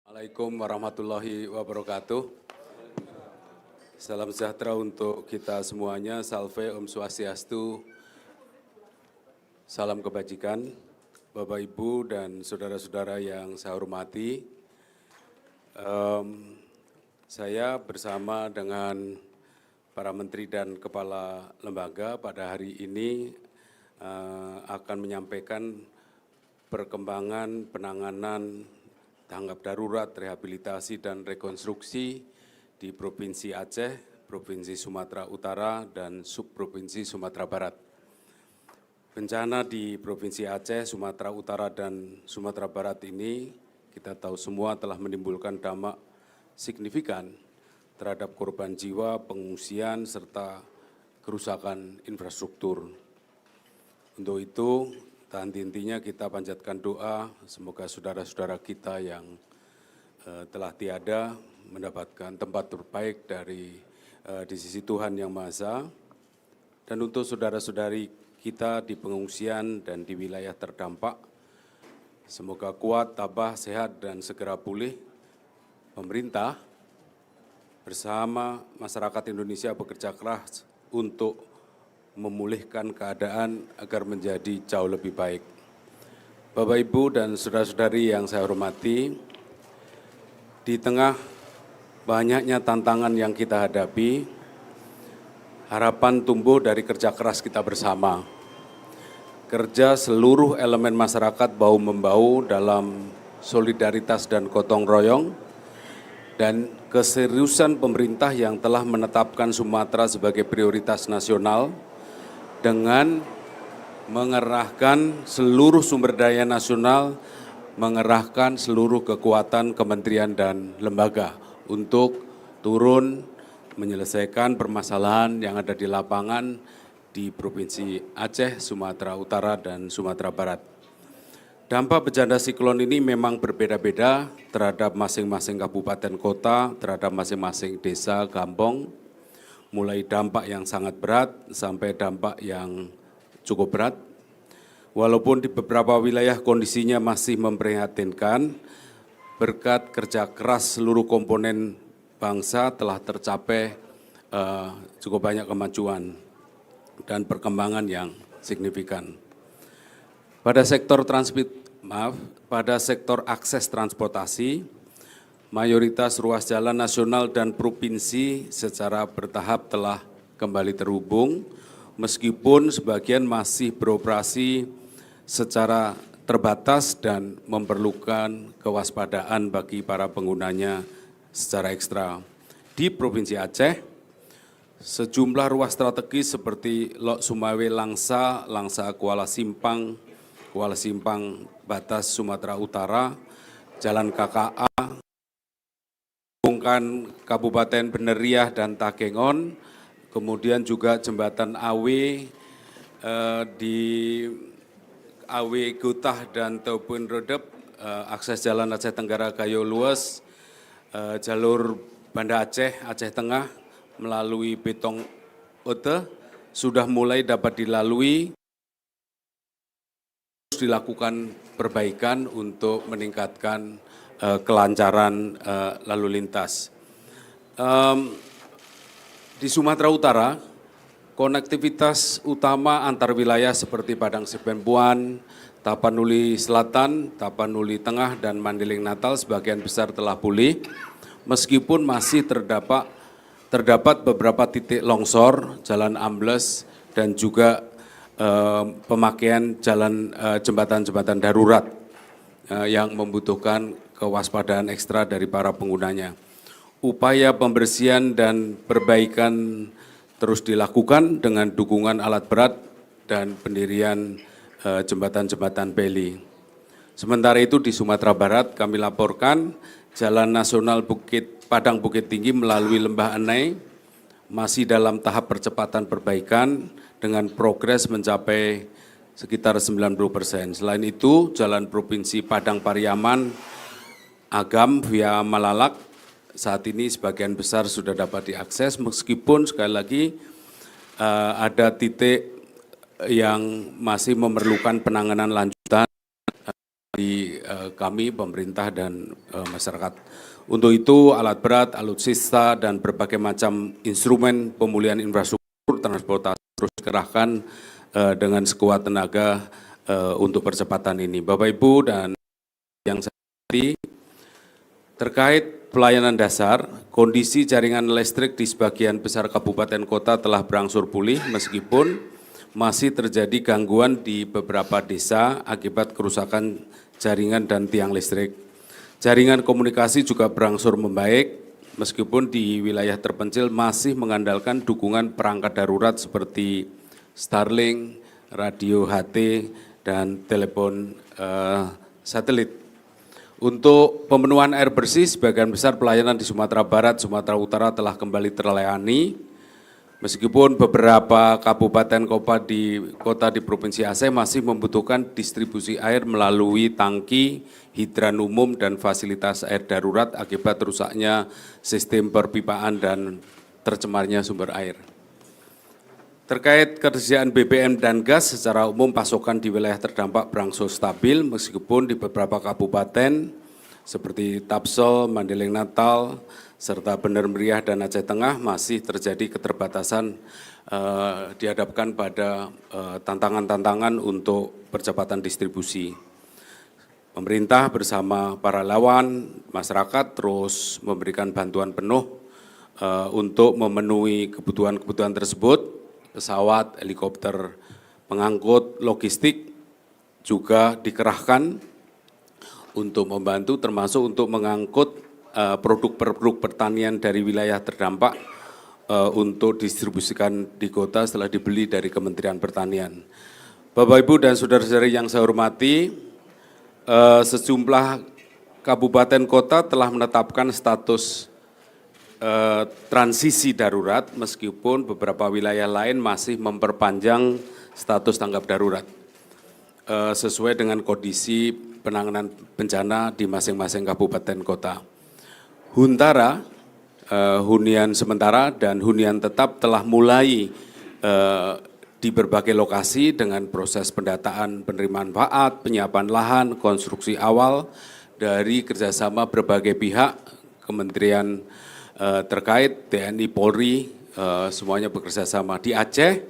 Assalamualaikum warahmatullahi wabarakatuh. Salam sejahtera untuk kita semuanya. Salve, Om Swastiastu. Salam kebajikan. Bapak, Ibu, dan saudara-saudara yang saya hormati. Saya bersama dengan para menteri dan kepala lembaga pada hari ini akan menyampaikan perkembangan penanganan tanggap darurat, rehabilitasi, dan rekonstruksi di Provinsi Aceh, Provinsi Sumatera Utara, dan Subprovinsi Sumatera Barat. Bencana di Provinsi Aceh, Sumatera Utara, dan Sumatera Barat ini kita tahu semua telah menimbulkan dampak signifikan terhadap korban jiwa, pengungsian, serta kerusakan infrastruktur. Untuk itu, intinya kita panjatkan doa, semoga saudara-saudara kita yang telah tiada mendapatkan tempat terbaik di sisi Tuhan Yang Maha Esa. Dan untuk saudara-saudari kita di pengungsian dan di wilayah terdampak, semoga kuat, tabah, sehat, dan segera pulih. Pemerintah bersama masyarakat Indonesia bekerja keras untuk memulihkan keadaan agar menjadi jauh lebih baik. Bapak, Ibu, dan saudara-saudari yang saya hormati, di tengah banyaknya tantangan yang kita hadapi, harapan tumbuh dari kerja keras kita bersama. Kerja seluruh elemen masyarakat bahu-membahu dalam solidaritas dan gotong royong, dan keseriusan pemerintah yang telah menetapkan Sumatera sebagai prioritas nasional, dengan mengerahkan seluruh sumber daya nasional, mengerahkan seluruh kekuatan kementerian dan lembaga untuk turun menyelesaikan permasalahan yang ada di lapangan di Provinsi Aceh, Sumatera Utara, dan Sumatera Barat. Dampak bencana siklon ini memang berbeda-beda terhadap masing-masing kabupaten kota, terhadap masing-masing desa, kampung, mulai dampak yang sangat berat sampai dampak yang cukup berat. Walaupun di beberapa wilayah kondisinya masih memprihatinkan, berkat kerja keras seluruh komponen bangsa telah tercapai cukup banyak kemajuan dan perkembangan yang signifikan. Pada sektor akses transportasi, mayoritas ruas jalan nasional dan provinsi secara bertahap telah kembali terhubung, meskipun sebagian masih beroperasi secara terbatas dan memerlukan kewaspadaan bagi para penggunanya secara ekstra. Di Provinsi Aceh, sejumlah ruas strategis seperti Lok Sumawe Langsa, Langsa Kuala Simpang batas Sumatera Utara, Jalan KKA, Kabupaten Beneriah dan Takengon, kemudian juga jembatan Awe di Awe Gutah dan Tobun Redep, akses jalan Aceh Tenggara Gayo Lues, jalur Banda Aceh, Aceh Tengah melalui Betong Ote sudah mulai dapat dilalui. Terus dilakukan perbaikan untuk meningkatkan kelancaran lalu lintas. Di Sumatera Utara, konektivitas utama antar wilayah seperti Padang Sipempuan, Tapanuli Selatan, Tapanuli Tengah, dan Mandiling Natal sebagian besar telah pulih, meskipun masih terdapat beberapa titik longsor, jalan ambles, dan juga pemakaian jembatan-jembatan darurat yang membutuhkan kewaspadaan ekstra dari para penggunanya. Upaya pembersihan dan perbaikan terus dilakukan dengan dukungan alat berat dan pendirian jembatan-jembatan beli. Sementara itu di Sumatera Barat kami laporkan Jalan Nasional Padang Bukit Tinggi melalui Lembah Anai masih dalam tahap percepatan perbaikan dengan progres mencapai sekitar 90%. Selain itu, Jalan Provinsi Padang Pariaman, Agam via Malalak, saat ini sebagian besar sudah dapat diakses, meskipun sekali lagi ada titik yang masih memerlukan penanganan lanjutan di kami, pemerintah dan masyarakat. Untuk itu alat berat, alutsista, dan berbagai macam instrumen pemulihan infrastruktur transportasi terus dikerahkan dengan sekuat tenaga untuk percepatan ini. Bapak Ibu dan yang saya hormati, terkait pelayanan dasar, kondisi jaringan listrik di sebagian besar kabupaten kota telah berangsur pulih meskipun masih terjadi gangguan di beberapa desa akibat kerusakan jaringan dan tiang listrik. Jaringan komunikasi juga berangsur membaik meskipun di wilayah terpencil masih mengandalkan dukungan perangkat darurat seperti Starlink, radio HT, dan telepon satelit. Untuk pemenuhan air bersih, sebagian besar pelayanan di Sumatera Barat, Sumatera Utara telah kembali terlayani. Meskipun beberapa kabupaten kota di Provinsi Aceh masih membutuhkan distribusi air melalui tangki, hidran umum, dan fasilitas air darurat akibat rusaknya sistem perpipaan dan tercemarnya sumber air. Terkait ketersediaan BBM dan gas, secara umum pasokan di wilayah terdampak berangsur stabil meskipun di beberapa kabupaten seperti Tapsel, Mandailing Natal, serta Bener Meriah dan Aceh Tengah masih terjadi keterbatasan dihadapkan pada tantangan-tantangan untuk percepatan distribusi. Pemerintah bersama para relawan, masyarakat terus memberikan bantuan penuh untuk memenuhi kebutuhan-kebutuhan tersebut. Pesawat, helikopter, pengangkut, logistik juga dikerahkan untuk membantu termasuk untuk mengangkut produk-produk pertanian dari wilayah terdampak untuk distribusikan di kota setelah dibeli dari Kementerian Pertanian. Bapak, Ibu, dan saudara-saudari yang saya hormati, sejumlah kabupaten kota telah menetapkan status transisi darurat meskipun beberapa wilayah lain masih memperpanjang status tanggap darurat sesuai dengan kondisi penanganan bencana di masing-masing kabupaten kota. Huntara, hunian sementara dan hunian tetap telah mulai di berbagai lokasi dengan proses pendataan penerimaan manfaat, penyiapan lahan, konstruksi awal dari kerjasama berbagai pihak, kementerian terkait, TNI, Polri, semuanya bekerjasama. Di Aceh,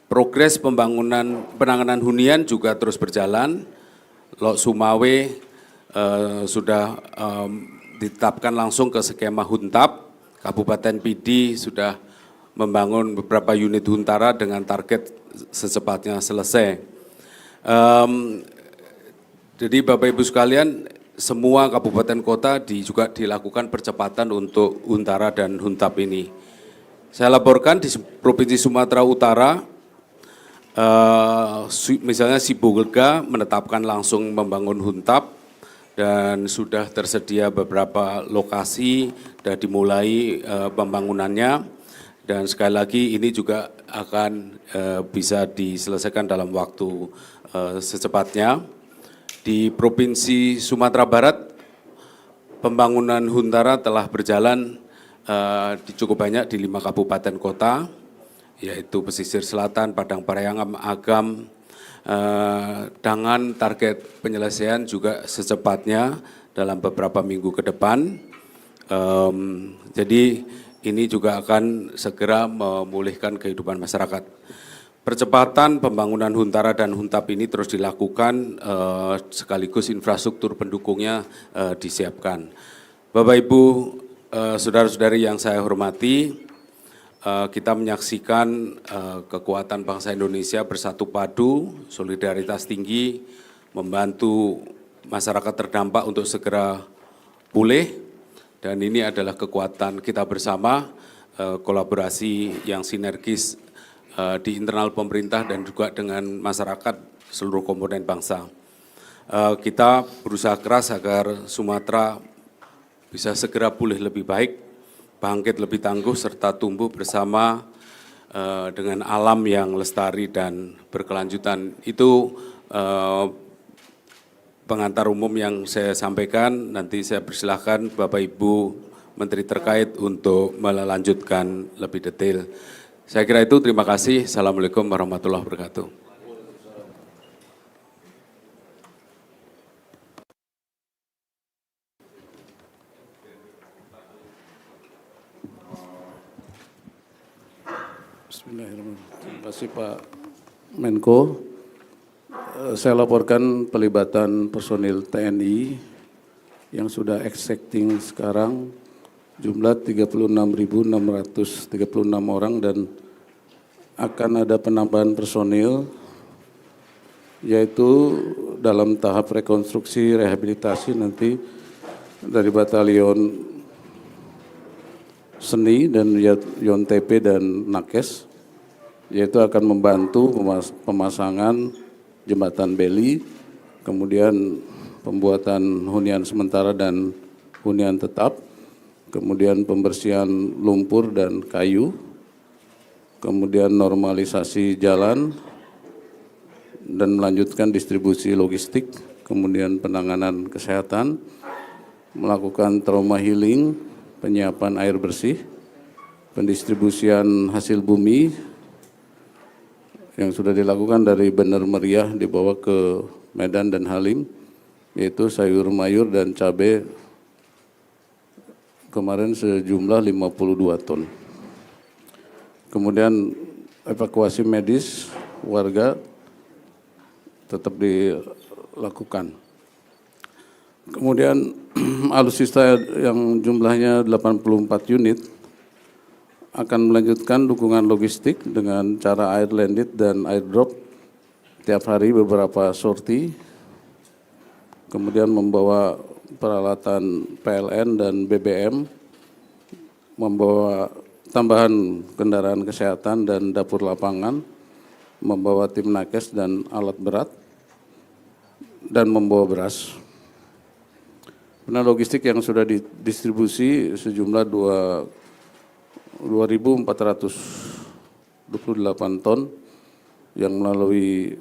progres penanganan hunian juga terus berjalan. Lok Sumawe sudah ditetapkan langsung ke skema Huntap, Kabupaten Pidi sudah membangun beberapa unit Huntara dengan target secepatnya selesai. Jadi Bapak Ibu sekalian, semua kabupaten kota juga dilakukan percepatan untuk Huntara dan Huntap ini. Saya laporkan di Provinsi Sumatera Utara, misalnya Sibolga menetapkan langsung membangun Huntap dan sudah tersedia beberapa lokasi dan dimulai pembangunannya. Dan sekali lagi ini juga akan bisa diselesaikan dalam waktu secepatnya. Di Provinsi Sumatera Barat, pembangunan Huntara telah berjalan cukup banyak di 5 kabupaten kota, yaitu pesisir selatan, Padang Pariaman, Agam, dengan target penyelesaian juga secepatnya dalam beberapa minggu ke depan. Jadi ini juga akan segera memulihkan kehidupan masyarakat. Percepatan pembangunan Huntara dan Huntap ini terus dilakukan sekaligus infrastruktur pendukungnya disiapkan. Bapak, Ibu, saudara-saudari yang saya hormati, kita menyaksikan kekuatan bangsa Indonesia bersatu padu, solidaritas tinggi, membantu masyarakat terdampak untuk segera pulih, dan ini adalah kekuatan kita bersama, kolaborasi yang sinergis di internal pemerintah dan juga dengan masyarakat seluruh komponen bangsa. Kita berusaha keras agar Sumatera bisa segera pulih lebih baik, bangkit lebih tangguh, serta tumbuh bersama dengan alam yang lestari dan berkelanjutan. Itu pengantar umum yang saya sampaikan. Nanti saya persilahkan Bapak Ibu Menteri terkait untuk melanjutkan lebih detail. Saya kira itu, terima kasih. Assalamualaikum warahmatullahi wabarakatuh. kasih Pak Menko. Saya laporkan pelibatan personil TNI yang sudah existing sekarang jumlah 36.636 orang dan akan ada penambahan personil yaitu dalam tahap rekonstruksi rehabilitasi nanti dari batalion Seni dan Yon TP dan Nakes, yaitu akan membantu pemasangan jembatan beli, kemudian pembuatan hunian sementara dan hunian tetap, kemudian pembersihan lumpur dan kayu, kemudian normalisasi jalan, dan melanjutkan distribusi logistik, kemudian penanganan kesehatan, melakukan trauma healing, penyiapan air bersih, pendistribusian hasil bumi yang sudah dilakukan dari Bener Meriah dibawa ke Medan dan Halim, yaitu sayur mayur dan cabai kemarin sejumlah 52 ton. Kemudian evakuasi medis warga tetap dilakukan. Kemudian alutsista yang jumlahnya 84 unit akan melanjutkan dukungan logistik dengan cara air landed dan airdrop tiap hari beberapa sorti, kemudian membawa peralatan PLN dan BBM, membawa tambahan kendaraan kesehatan dan dapur lapangan, membawa tim nakes dan alat berat, dan membawa beras. Nah, logistik yang sudah didistribusi sejumlah 2.428 ton yang melalui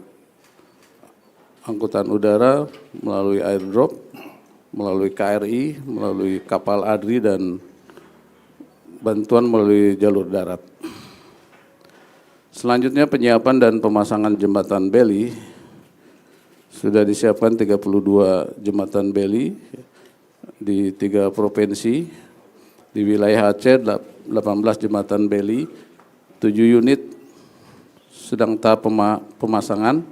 angkutan udara, melalui airdrop, melalui KRI, melalui kapal ADRI, dan bantuan melalui jalur darat. Selanjutnya penyiapan dan pemasangan jembatan beli sudah disiapkan 32 jembatan beli di 3 provinsi. Di wilayah Aceh 18 jembatan beli, 7 unit sedang tahap pemasangan.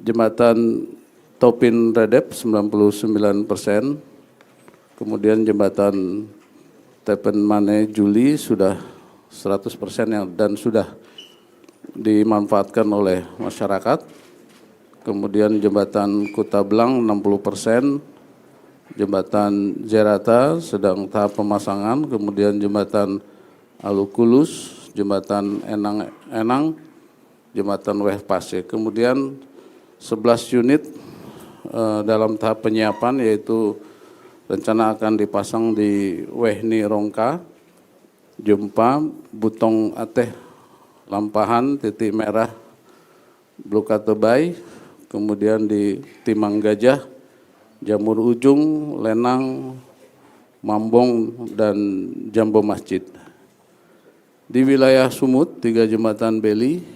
Jembatan Topin Redep 99%, kemudian jembatan Tepen Mane Juli sudah 100% dan sudah dimanfaatkan oleh masyarakat. Kemudian jembatan Kutablang 60%, jembatan Jerata sedang tahap pemasangan, kemudian jembatan Alukulus, jembatan Enang, jembatan Weh Pase. Kemudian 11 unit dalam tahap penyiapan, yaitu rencana akan dipasang di Wehni Rongka, Jumpa, Butong Ateh, Lampahan, Titik Merah, Blukatebay, kemudian di Timang Gajah, Jamur Ujung, Lenang, Mambong, dan Jambo Masjid. Di wilayah Sumut, 3 jembatan beli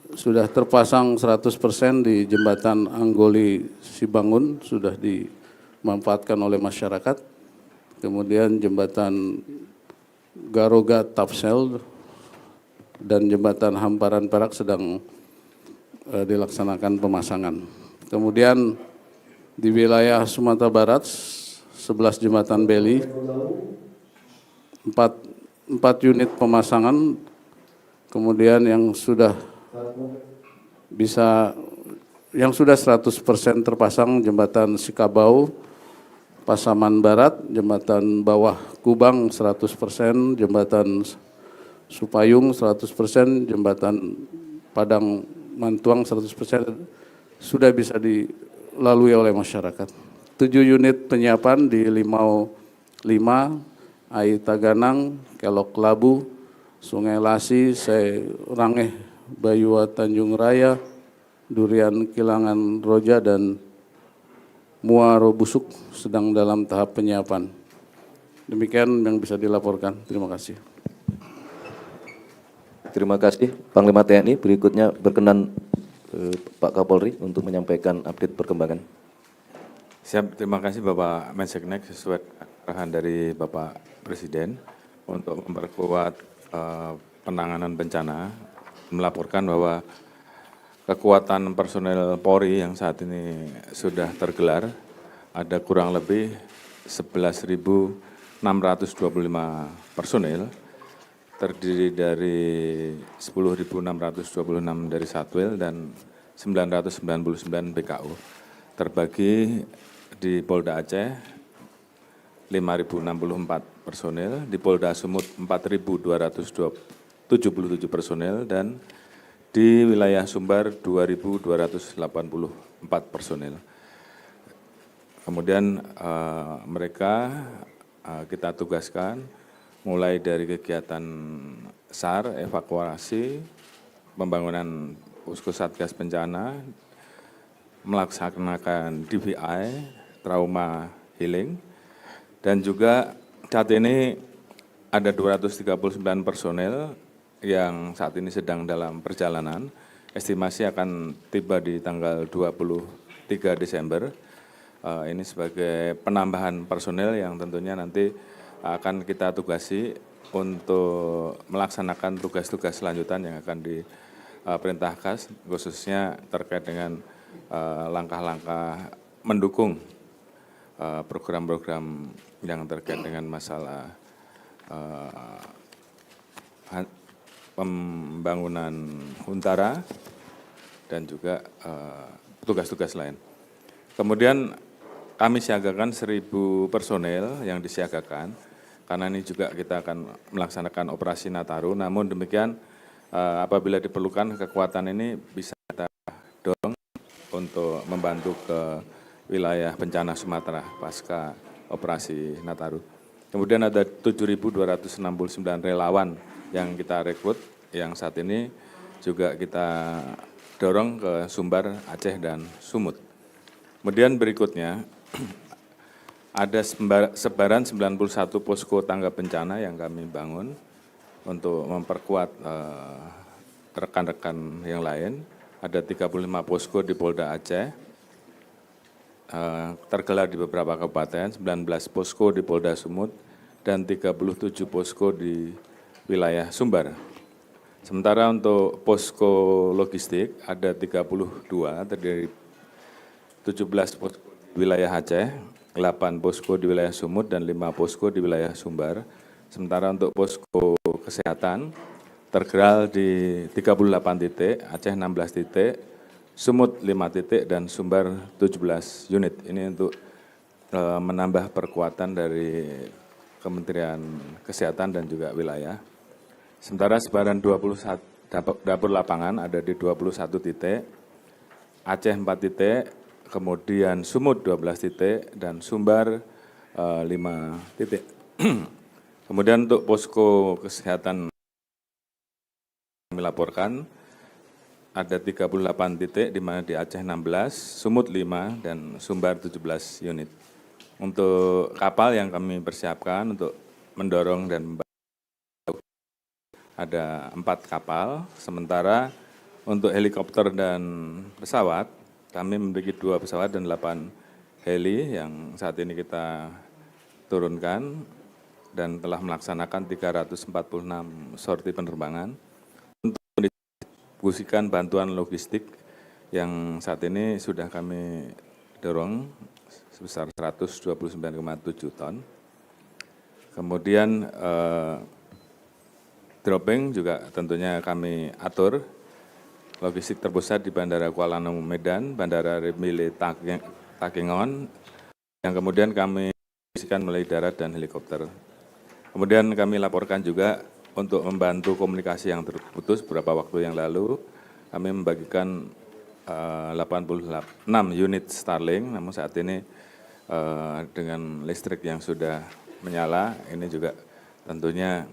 sudah terpasang 100% di jembatan Anggoli Sibangun, sudah dimanfaatkan oleh masyarakat. Kemudian jembatan Garoga Tapsel dan jembatan Hamparan Perak sedang dilaksanakan pemasangan. Kemudian di wilayah Sumatera Barat 11 jembatan beli, 4 unit pemasangan, kemudian yang sudah 100% terpasang jembatan Sikabau, Pasaman Barat, jembatan Bawah Kubang 100%, jembatan Supayung 100%, jembatan Padang Mantuang 100% sudah bisa dilalui oleh masyarakat. 7 unit penyiapan di Limau 5, Ai Taganang, Kelok Labu, Sungai Lasi, Rangeh, Bayua Tanjung Raya, Durian Kilangan Roja, dan Muaro Busuk sedang dalam tahap penyiapan. Demikian yang bisa dilaporkan. Terima kasih. Terima kasih Panglima TNI. Berikutnya berkenan Pak Kapolri untuk menyampaikan update perkembangan. Siap, terima kasih Bapak Menseknek sesuai arahan dari Bapak Presiden untuk memperkuat Penanganan Bencana melaporkan bahwa kekuatan personel Polri yang saat ini sudah tergelar ada kurang lebih 11.625 personil, terdiri dari 10.626 dari Satwil dan 999 BKU. Terbagi di Polda Aceh 5.064 personil, di Polda Sumut 4.277 personil, dan di wilayah Sumbar 2.284 personil. Kemudian mereka kita tugaskan mulai dari kegiatan SAR, evakuasi, pembangunan posko Satgas Bencana, melaksanakan DVI, trauma healing, dan juga saat ini ada 239 personel yang saat ini sedang dalam perjalanan. Estimasi akan tiba di tanggal 23 Desember. Ini sebagai penambahan personel yang tentunya nanti akan kita tugasi untuk melaksanakan tugas-tugas selanjutan yang akan diperintahkan, khususnya terkait dengan langkah-langkah mendukung program-program yang terkait dengan masalah pembangunan Huntara dan juga tugas-tugas lain. Kemudian kami siagakan 1.000 personel yang disiagakan, karena ini juga kita akan melaksanakan operasi Nataru. Namun demikian apabila diperlukan kekuatan ini bisa kita dorong untuk membantu ke wilayah bencana Sumatera pasca operasi Nataru. Kemudian ada 7.269 relawan yang kita rekrut, yang saat ini juga kita dorong ke Sumbar, Aceh, dan Sumut. Kemudian berikutnya ada sebaran 91 posko tanggap bencana yang kami bangun untuk memperkuat rekan-rekan yang lain. Ada 35 posko di Polda Aceh, tergelar di beberapa kabupaten, 19 posko di Polda Sumut, dan 37 posko di wilayah Sumbar. Sementara untuk posko logistik ada 32, terdiri 17 posko di wilayah Aceh, 8 posko di wilayah Sumut, dan 5 posko di wilayah Sumbar. Sementara untuk posko kesehatan tergelar di 38 titik, Aceh 16 titik, Sumut 5 titik, dan Sumbar 17 unit. Ini untuk menambah perkuatan dari Kementerian Kesehatan dan juga wilayah. Sementara sebaran 21 dapur lapangan ada di 21 titik, Aceh 4 titik, kemudian Sumut 12 titik, dan Sumbar 5 titik. Kemudian untuk posko kesehatan kami laporkan ada 38 titik, di mana di Aceh 16, Sumut 5, dan Sumbar 17 unit. Untuk kapal yang kami persiapkan untuk mendorong dan membantu ada 4 kapal, sementara untuk helikopter dan pesawat, kami memiliki 2 pesawat dan 8 heli yang saat ini kita turunkan dan telah melaksanakan 346 sorti penerbangan untuk mendistribusikan bantuan logistik yang saat ini sudah kami dorong sebesar 129,7 ton. Kemudian dropping juga tentunya kami atur. Logistik terpusat di Bandara Kuala Namu Medan, Bandara Remile Takengon, yang kemudian kami distribusikan melalui darat dan helikopter. Kemudian kami laporkan juga untuk membantu komunikasi yang terputus beberapa waktu yang lalu, kami membagikan 86 unit Starlink, namun saat ini dengan listrik yang sudah menyala, ini juga tentunya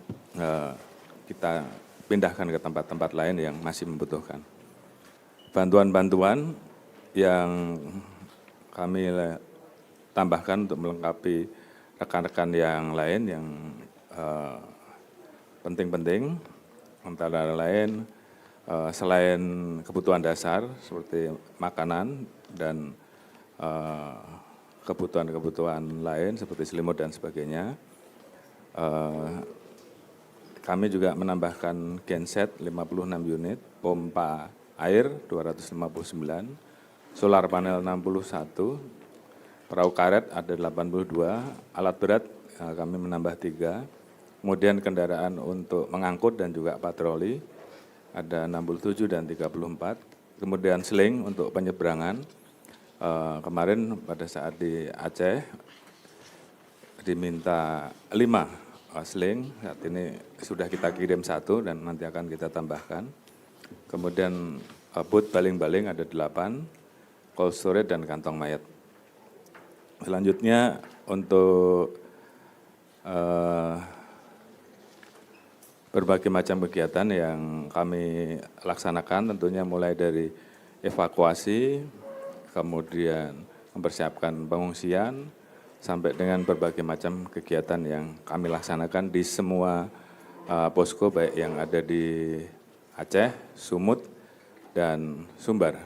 kita pindahkan ke tempat-tempat lain yang masih membutuhkan. Bantuan-bantuan yang kami tambahkan untuk melengkapi rekan-rekan yang lain yang penting-penting, antara lain selain kebutuhan dasar seperti makanan dan kebutuhan-kebutuhan lain seperti selimut dan sebagainya, kami juga menambahkan genset 56 unit, pompa air 259, solar panel 61, perahu karet ada 82, alat berat kami menambah 3, kemudian kendaraan untuk mengangkut dan juga patroli ada 67 dan 34, kemudian seling untuk penyeberangan. Kemarin pada saat di Aceh diminta 5 seling, saat ini sudah kita kirim 1 dan nanti akan kita tambahkan. Kemudian booth baling-baling ada 8, cold storage dan kantong mayat. Selanjutnya untuk berbagai macam kegiatan yang kami laksanakan, tentunya mulai dari evakuasi, kemudian mempersiapkan pengungsian, sampai dengan berbagai macam kegiatan yang kami laksanakan di semua posko, baik yang ada di Aceh, Sumut, dan Sumbar.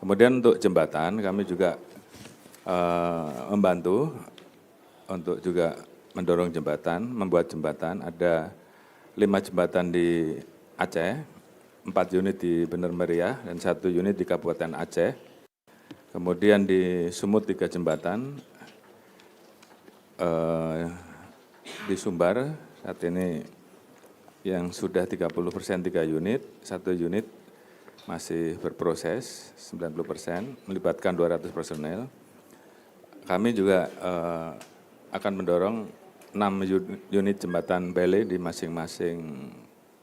Kemudian untuk jembatan, kami juga membantu untuk juga mendorong jembatan, membuat jembatan. Ada 5 jembatan di Aceh, 4 unit di Bener Meriah, dan 1 unit di Kabupaten Aceh. Kemudian di Sumut 3 jembatan, di Sumbar saat ini yang sudah 30% 3 unit, 1 unit masih berproses 90%, melibatkan 200 personel. Kami juga akan mendorong 6 unit jembatan bele di masing-masing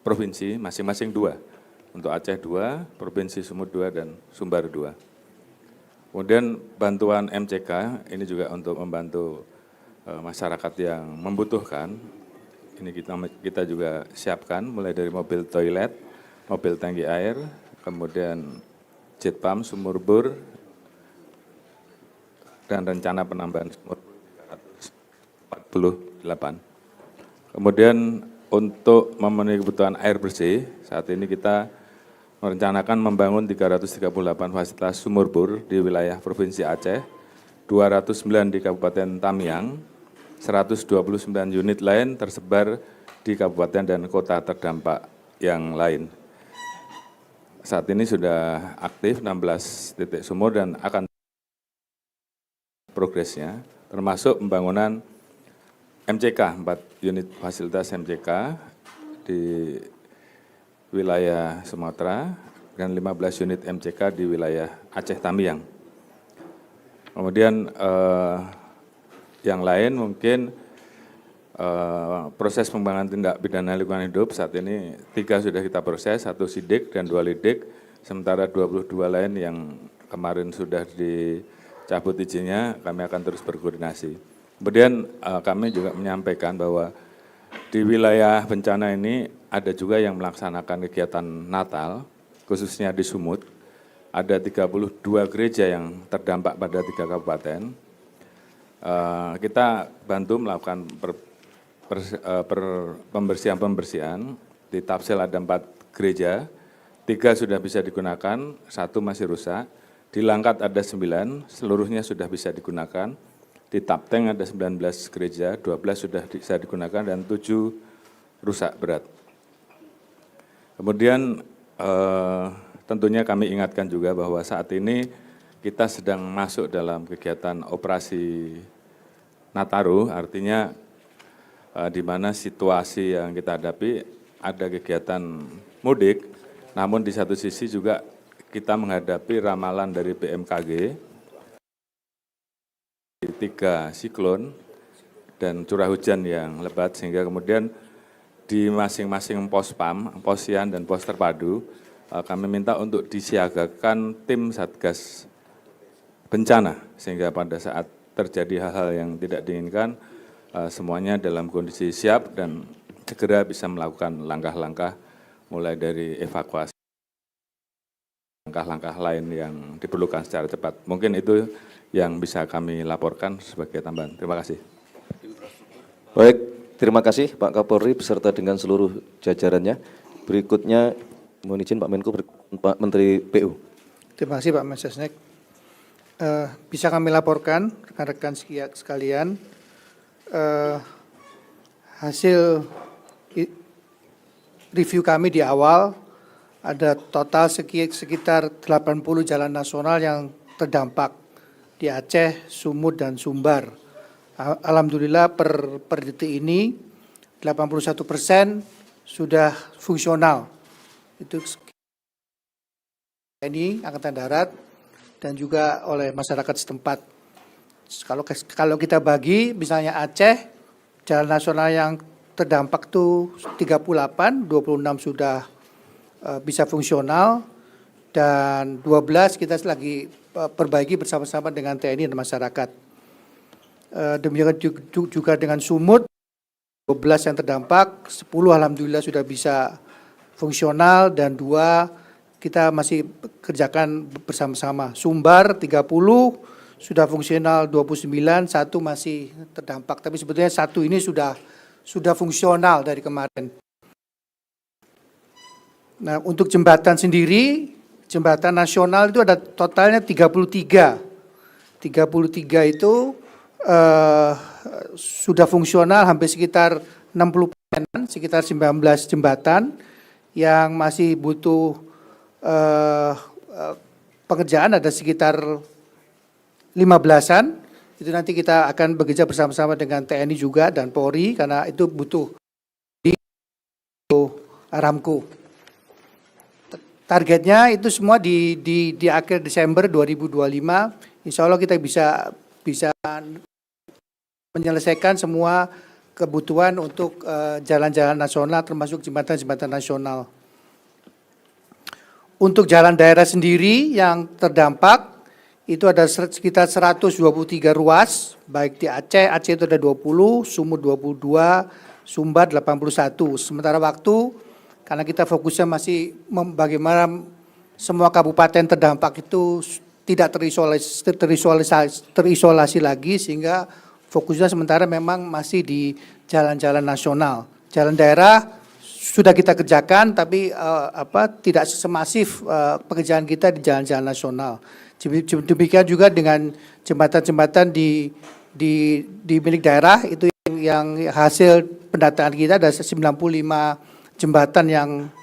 provinsi, masing-masing 2. Untuk Aceh 2, Provinsi Sumut 2, dan Sumbar 2. Kemudian bantuan MCK, ini juga untuk membantu masyarakat yang membutuhkan. Ini kita juga siapkan, mulai dari mobil toilet, mobil tangki air, kemudian jet pump, sumur bor, dan rencana penambahan sumur 348. Kemudian untuk memenuhi kebutuhan air bersih, saat ini kita merencanakan membangun 338 fasilitas sumur bor di wilayah Provinsi Aceh, 209 di Kabupaten Tamiang, 129 unit lain tersebar di kabupaten dan kota terdampak yang lain. Saat ini sudah aktif 16 titik sumur dan akan progresnya, termasuk pembangunan MCK, 4 unit fasilitas MCK di wilayah Sumatera, dan 15 unit MCK di wilayah Aceh Tamiang. Kemudian yang lain mungkin proses pengembangan tindak pidana lingkungan hidup, saat ini 3 sudah kita proses, 1 sidik dan 2 lidik, sementara 22 lain yang kemarin sudah dicabut izinnya, kami akan terus berkoordinasi. Kemudian kami juga menyampaikan bahwa di wilayah bencana ini ada juga yang melaksanakan kegiatan Natal, khususnya di Sumut. Ada 32 gereja yang terdampak pada 3 kabupaten. Kita bantu melakukan pembersihan. Di Tapsel ada 4 gereja, 3 sudah bisa digunakan, 1 masih rusak. Di Langkat ada 9, seluruhnya sudah bisa digunakan. Di Tapteng ada 19 gereja, 12 sudah bisa digunakan dan 7 rusak berat. Kemudian tentunya kami ingatkan juga bahwa saat ini kita sedang masuk dalam kegiatan operasi Nataru, artinya di mana situasi yang kita hadapi ada kegiatan mudik, namun di satu sisi juga kita menghadapi ramalan dari BMKG, 3 siklon dan curah hujan yang lebat, sehingga kemudian di masing-masing pos PAM, posyan dan pos terpadu, kami minta untuk disiagakan tim Satgas Bencana, sehingga pada saat terjadi hal-hal yang tidak diinginkan, semuanya dalam kondisi siap dan segera bisa melakukan langkah-langkah mulai dari evakuasi, langkah-langkah lain yang diperlukan secara cepat. Mungkin itu yang bisa kami laporkan sebagai tambahan. Terima kasih. Baik, terima kasih Pak Kapolri beserta dengan seluruh jajarannya. Berikutnya mohon izin Pak Menko, Pak Menteri PU. Terima kasih Pak Mensesnek. Bisa kami laporkan rekan-rekan sekalian, hasil review kami di awal, ada total sekitar 80 jalan nasional yang terdampak di Aceh, Sumut, dan Sumbar. Alhamdulillah per detik ini 81% sudah fungsional. Itu TNI Angkatan Darat dan juga oleh masyarakat setempat. Kalau kita bagi, misalnya Aceh, jalan nasional yang terdampak itu 38, 26 sudah bisa fungsional, dan 12 kita lagi perbaiki bersama-sama dengan TNI dan masyarakat. Demikian juga dengan Sumut, 12 yang terdampak, 10 alhamdulillah sudah bisa fungsional, dan 2 kita masih kerjakan bersama-sama. Sumbar 30 sudah fungsional 29, 1 masih terdampak. Tapi sebetulnya 1 ini sudah fungsional dari kemarin. Nah, untuk jembatan sendiri, jembatan nasional itu ada totalnya 33. 33 itu sudah fungsional hampir sekitar 60%, sekitar 19 jembatan yang masih butuh pengerjaan ada sekitar 15-an. Itu nanti kita akan bekerja bersama-sama dengan TNI juga dan Polri karena itu butuh di Aramco. Targetnya itu semua di akhir Desember 2025, insya Allah kita bisa menyelesaikan semua kebutuhan untuk jalan-jalan nasional termasuk jembatan-jembatan nasional. Untuk jalan daerah sendiri yang terdampak itu ada sekitar 123 ruas, baik di Aceh itu ada 20, Sumut 22, Sumbar 81. Sementara waktu, karena kita fokusnya masih bagaimana semua kabupaten terdampak itu tidak terisolasi lagi, sehingga fokusnya sementara memang masih di jalan-jalan nasional. Jalan daerah sudah kita kerjakan, tapi tidak semasif pekerjaan kita di jalan-jalan nasional. Demikian juga dengan jembatan-jembatan di milik daerah itu yang hasil pendataan kita ada 95 jembatan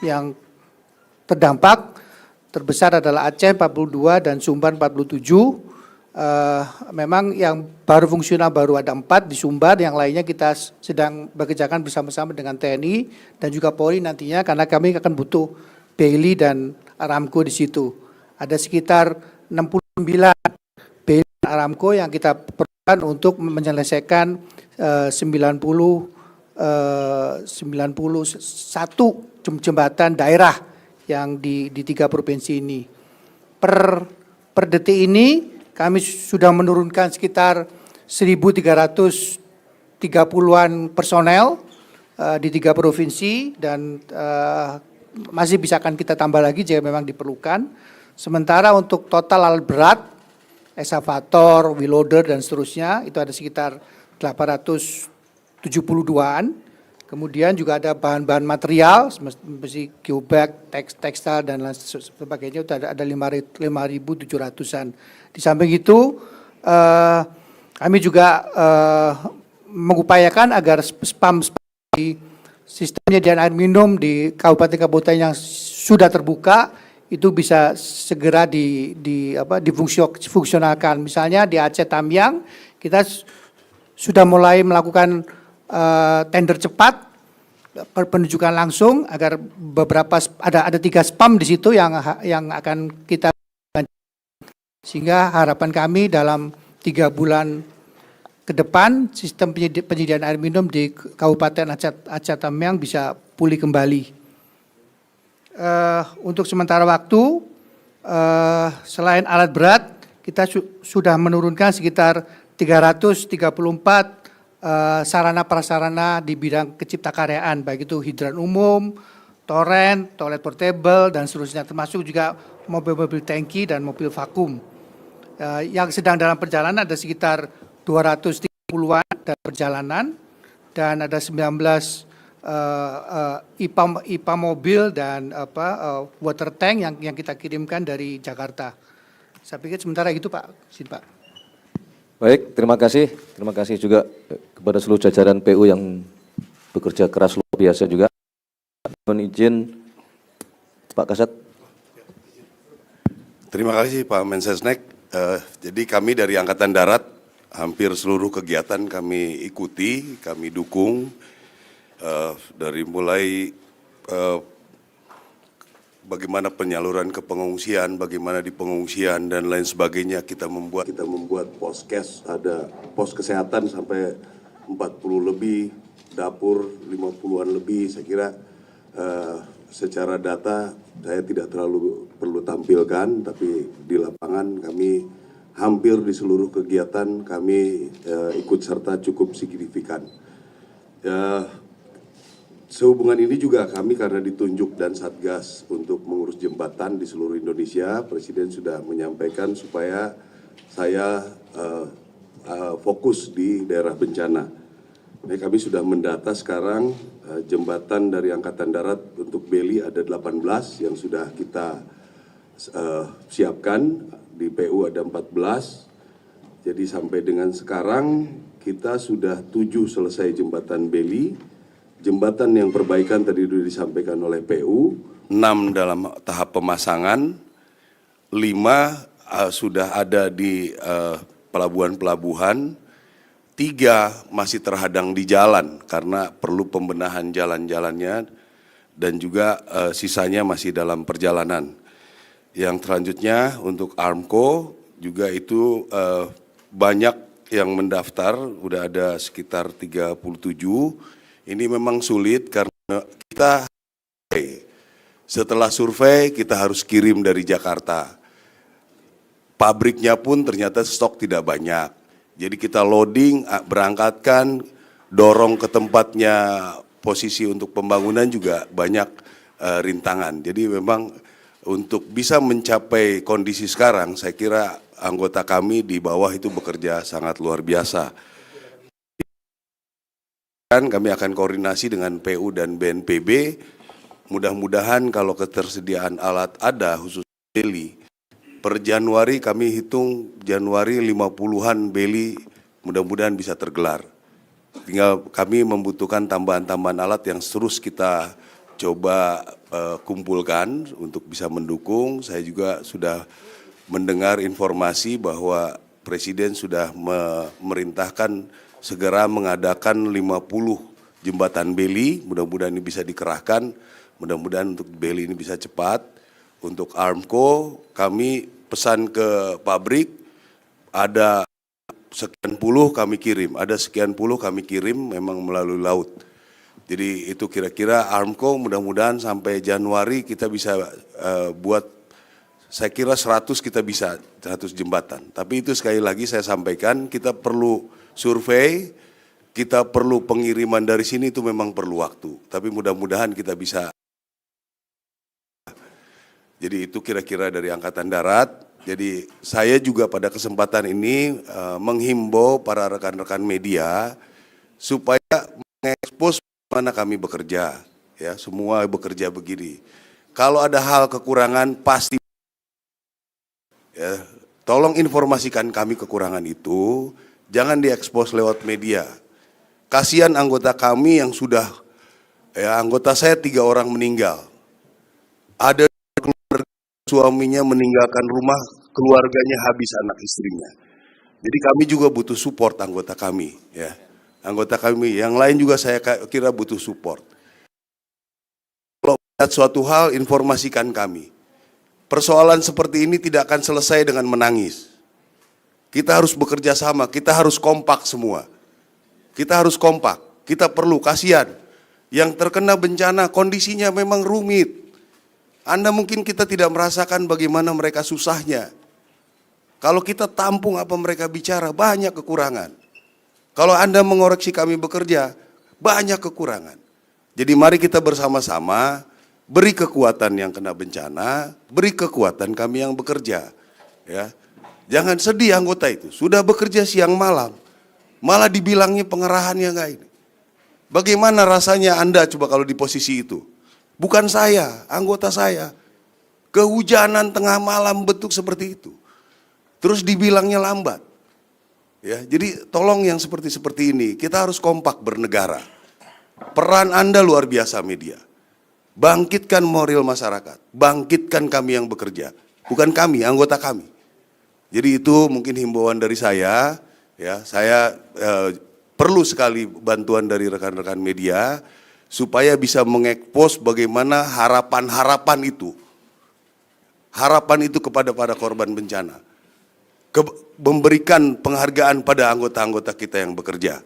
yang terdampak. Terbesar adalah Aceh 42 dan Sumbar 47. Memang yang baru fungsional baru ada 4 di Sumbar, yang lainnya kita sedang bekerjakan bersama-sama dengan TNI dan juga Polri nantinya, karena kami akan butuh Bailey dan Aramco di situ. Ada sekitar 69 Bailey dan Aramco yang kita perlukan untuk menyelesaikan 91 jembatan daerah yang di 3 provinsi ini. Per detik ini kami sudah menurunkan sekitar 1.330-an personel di 3 provinsi, dan masih bisa akan kita tambah lagi jika memang diperlukan. Sementara untuk total alat berat, eskavator, wheel loader dan seterusnya itu ada sekitar 872-an. Kemudian juga ada bahan-bahan material seperti geobag, tekstil dan lain sebagainya, itu ada 5.700-an. Di samping itu kami juga mengupayakan agar spam di sistem penyediaan air minum di kabupaten-kabupaten yang sudah terbuka itu bisa segera difungsionalkan. Misalnya di Aceh Tamiang kita sudah mulai melakukan tender cepat penunjukan langsung agar beberapa ada 3 spam di situ yang akan kita, sehingga harapan kami dalam 3 bulan ke depan sistem penyediaan air minum di Kabupaten Aceh Tamiang bisa pulih kembali. Untuk sementara waktu, selain alat berat, kita sudah menurunkan sekitar 334 sarana prasarana di bidang keciptakaryaan, baik itu hidran umum, toren, toilet portable, dan seterusnya, termasuk juga mobil-mobil tangki dan mobil vakum. Yang sedang dalam perjalanan ada sekitar 230-an dalam perjalanan, dan ada 19 IPA mobil dan water tank yang kita kirimkan dari Jakarta. Saya pikir sementara itu Pak. Sini Pak. Baik, terima kasih juga kepada seluruh jajaran PU yang bekerja keras luar biasa juga. Mohon izin Pak Kasat. Terima kasih Pak Mensesnek. Jadi kami dari Angkatan Darat hampir seluruh kegiatan kami ikuti, kami dukung dari mulai bagaimana penyaluran ke pengungsian, bagaimana di pengungsian dan lain sebagainya kita membuat poskes, ada pos kesehatan sampai 40 lebih, dapur 50-an lebih. Saya kira secara data saya tidak terlalu perlu tampilkan, tapi di lapangan kami hampir di seluruh kegiatan kami ikut serta cukup signifikan. Sehubungan ini juga kami karena ditunjuk dan Satgas untuk mengurus jembatan di seluruh Indonesia, Presiden sudah menyampaikan supaya saya fokus di daerah bencana. Nah, kami sudah mendata sekarang jembatan dari Angkatan Darat untuk Beli ada 18 yang sudah kita siapkan, di PU ada 14. Jadi sampai dengan sekarang kita sudah 7 selesai jembatan Beli. Jembatan yang perbaikan tadi sudah disampaikan oleh PU, 6 dalam tahap pemasangan, 5 sudah ada di pelabuhan-pelabuhan, 3 masih terhadang di jalan karena perlu pembenahan jalan-jalannya, dan juga sisanya masih dalam perjalanan. Yang selanjutnya untuk Armco juga itu banyak yang mendaftar, udah ada sekitar 37. Ini memang sulit karena kita setelah survei kita harus kirim dari Jakarta. Pabriknya pun ternyata stok tidak banyak. Jadi kita loading, berangkatkan, dorong ke tempatnya, posisi untuk pembangunan juga banyak rintangan. Jadi memang untuk bisa mencapai kondisi sekarang, saya kira anggota kami di bawah itu bekerja sangat luar biasa. Kami akan koordinasi dengan PU dan BNPB, mudah-mudahan kalau ketersediaan alat ada khusus Beli, per Januari kami hitung Januari 50-an Beli mudah-mudahan bisa tergelar. Tinggal kami membutuhkan tambahan-tambahan alat yang terus kita coba kumpulkan untuk bisa mendukung. Saya juga sudah mendengar informasi bahwa Presiden sudah memerintahkan segera mengadakan 50 jembatan Beli, mudah-mudahan ini bisa dikerahkan, mudah-mudahan untuk Beli ini bisa cepat. Untuk Armco, kami pesan ke pabrik, ada sekian puluh kami kirim, ada sekian puluh kami kirim memang melalui laut. Jadi itu kira-kira Armco mudah-mudahan sampai Januari kita bisa buat, saya kira 100 kita bisa, 100 jembatan. Tapi itu sekali lagi saya sampaikan, kita perlu survei, kita perlu pengiriman dari sini, itu memang perlu waktu. Tapi mudah-mudahan kita bisa. Jadi itu kira-kira dari Angkatan Darat. Jadi saya juga pada kesempatan ini menghimbau para rekan-rekan media supaya mengekspos mana kami bekerja. Ya, semua bekerja begini. Kalau ada hal kekurangan pasti, ya, tolong informasikan kami kekurangan itu. Jangan diekspos lewat media. Kasihan anggota kami yang sudah, ya anggota saya 3 orang meninggal. Ada keluarga suaminya meninggalkan rumah, keluarganya habis anak istrinya. Jadi kami juga butuh support anggota kami, ya. Anggota kami, yang lain juga saya kira butuh support. Kalau lihat suatu hal, informasikan kami. Persoalan seperti ini tidak akan selesai dengan menangis. Kita harus bekerja sama, kita harus kompak semua. Kita harus kompak, kita perlu, kasihan. Yang terkena bencana kondisinya memang rumit. Anda mungkin kita tidak merasakan bagaimana mereka susahnya. Kalau kita tampung apa mereka bicara, banyak kekurangan. Kalau Anda mengoreksi kami bekerja, banyak kekurangan. Jadi mari kita bersama-sama beri kekuatan yang kena bencana, beri kekuatan kami yang bekerja. Ya. Jangan sedih anggota itu, sudah bekerja siang malam, malah dibilangnya pengerahannya enggak ini. Bagaimana rasanya Anda coba kalau di posisi itu? Bukan saya, anggota saya. Kehujanan tengah malam bentuk seperti itu. Terus dibilangnya lambat. Ya, jadi tolong yang seperti ini, kita harus kompak bernegara. Peran Anda luar biasa media. bangkitkan moral masyarakat, bangkitkan kami yang bekerja, bukan kami, anggota kami. Jadi itu mungkin himbauan dari saya, ya, saya perlu sekali bantuan dari rekan-rekan media supaya bisa mengekspos bagaimana harapan-harapan itu kepada para korban bencana, memberikan penghargaan pada anggota-anggota kita yang bekerja.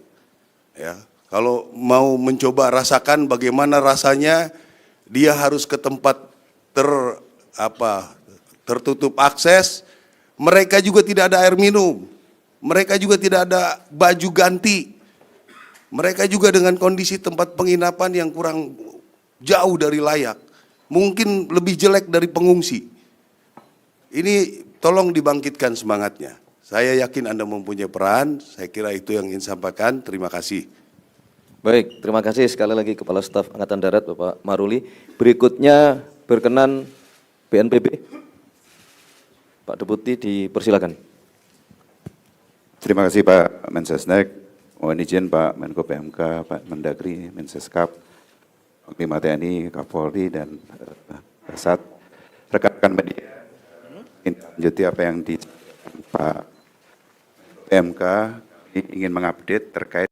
Ya, kalau mau mencoba rasakan bagaimana rasanya, dia harus ke tempat tertutup akses, mereka juga tidak ada air minum, mereka juga tidak ada baju ganti, mereka juga dengan kondisi tempat penginapan yang kurang jauh dari layak, mungkin lebih jelek dari pengungsi. Ini tolong dibangkitkan semangatnya. Saya yakin Anda mempunyai peran, saya kira itu yang ingin sampaikan. Terima kasih. Baik, terima kasih sekali lagi Kepala Staf Angkatan Darat Bapak Maruli. Berikutnya berkenan BNPB. Pak Deputi dipersilakan. Terima kasih Pak Mensesnek, mohon izin Pak Menko PMK, Pak Mendagri, Menseskap, Panglima TNI, Kapolri, dan Kasat, rekan-rekan media. Ini lanjuti apa yang disampaikan Pak PMK, ingin mengupdate terkait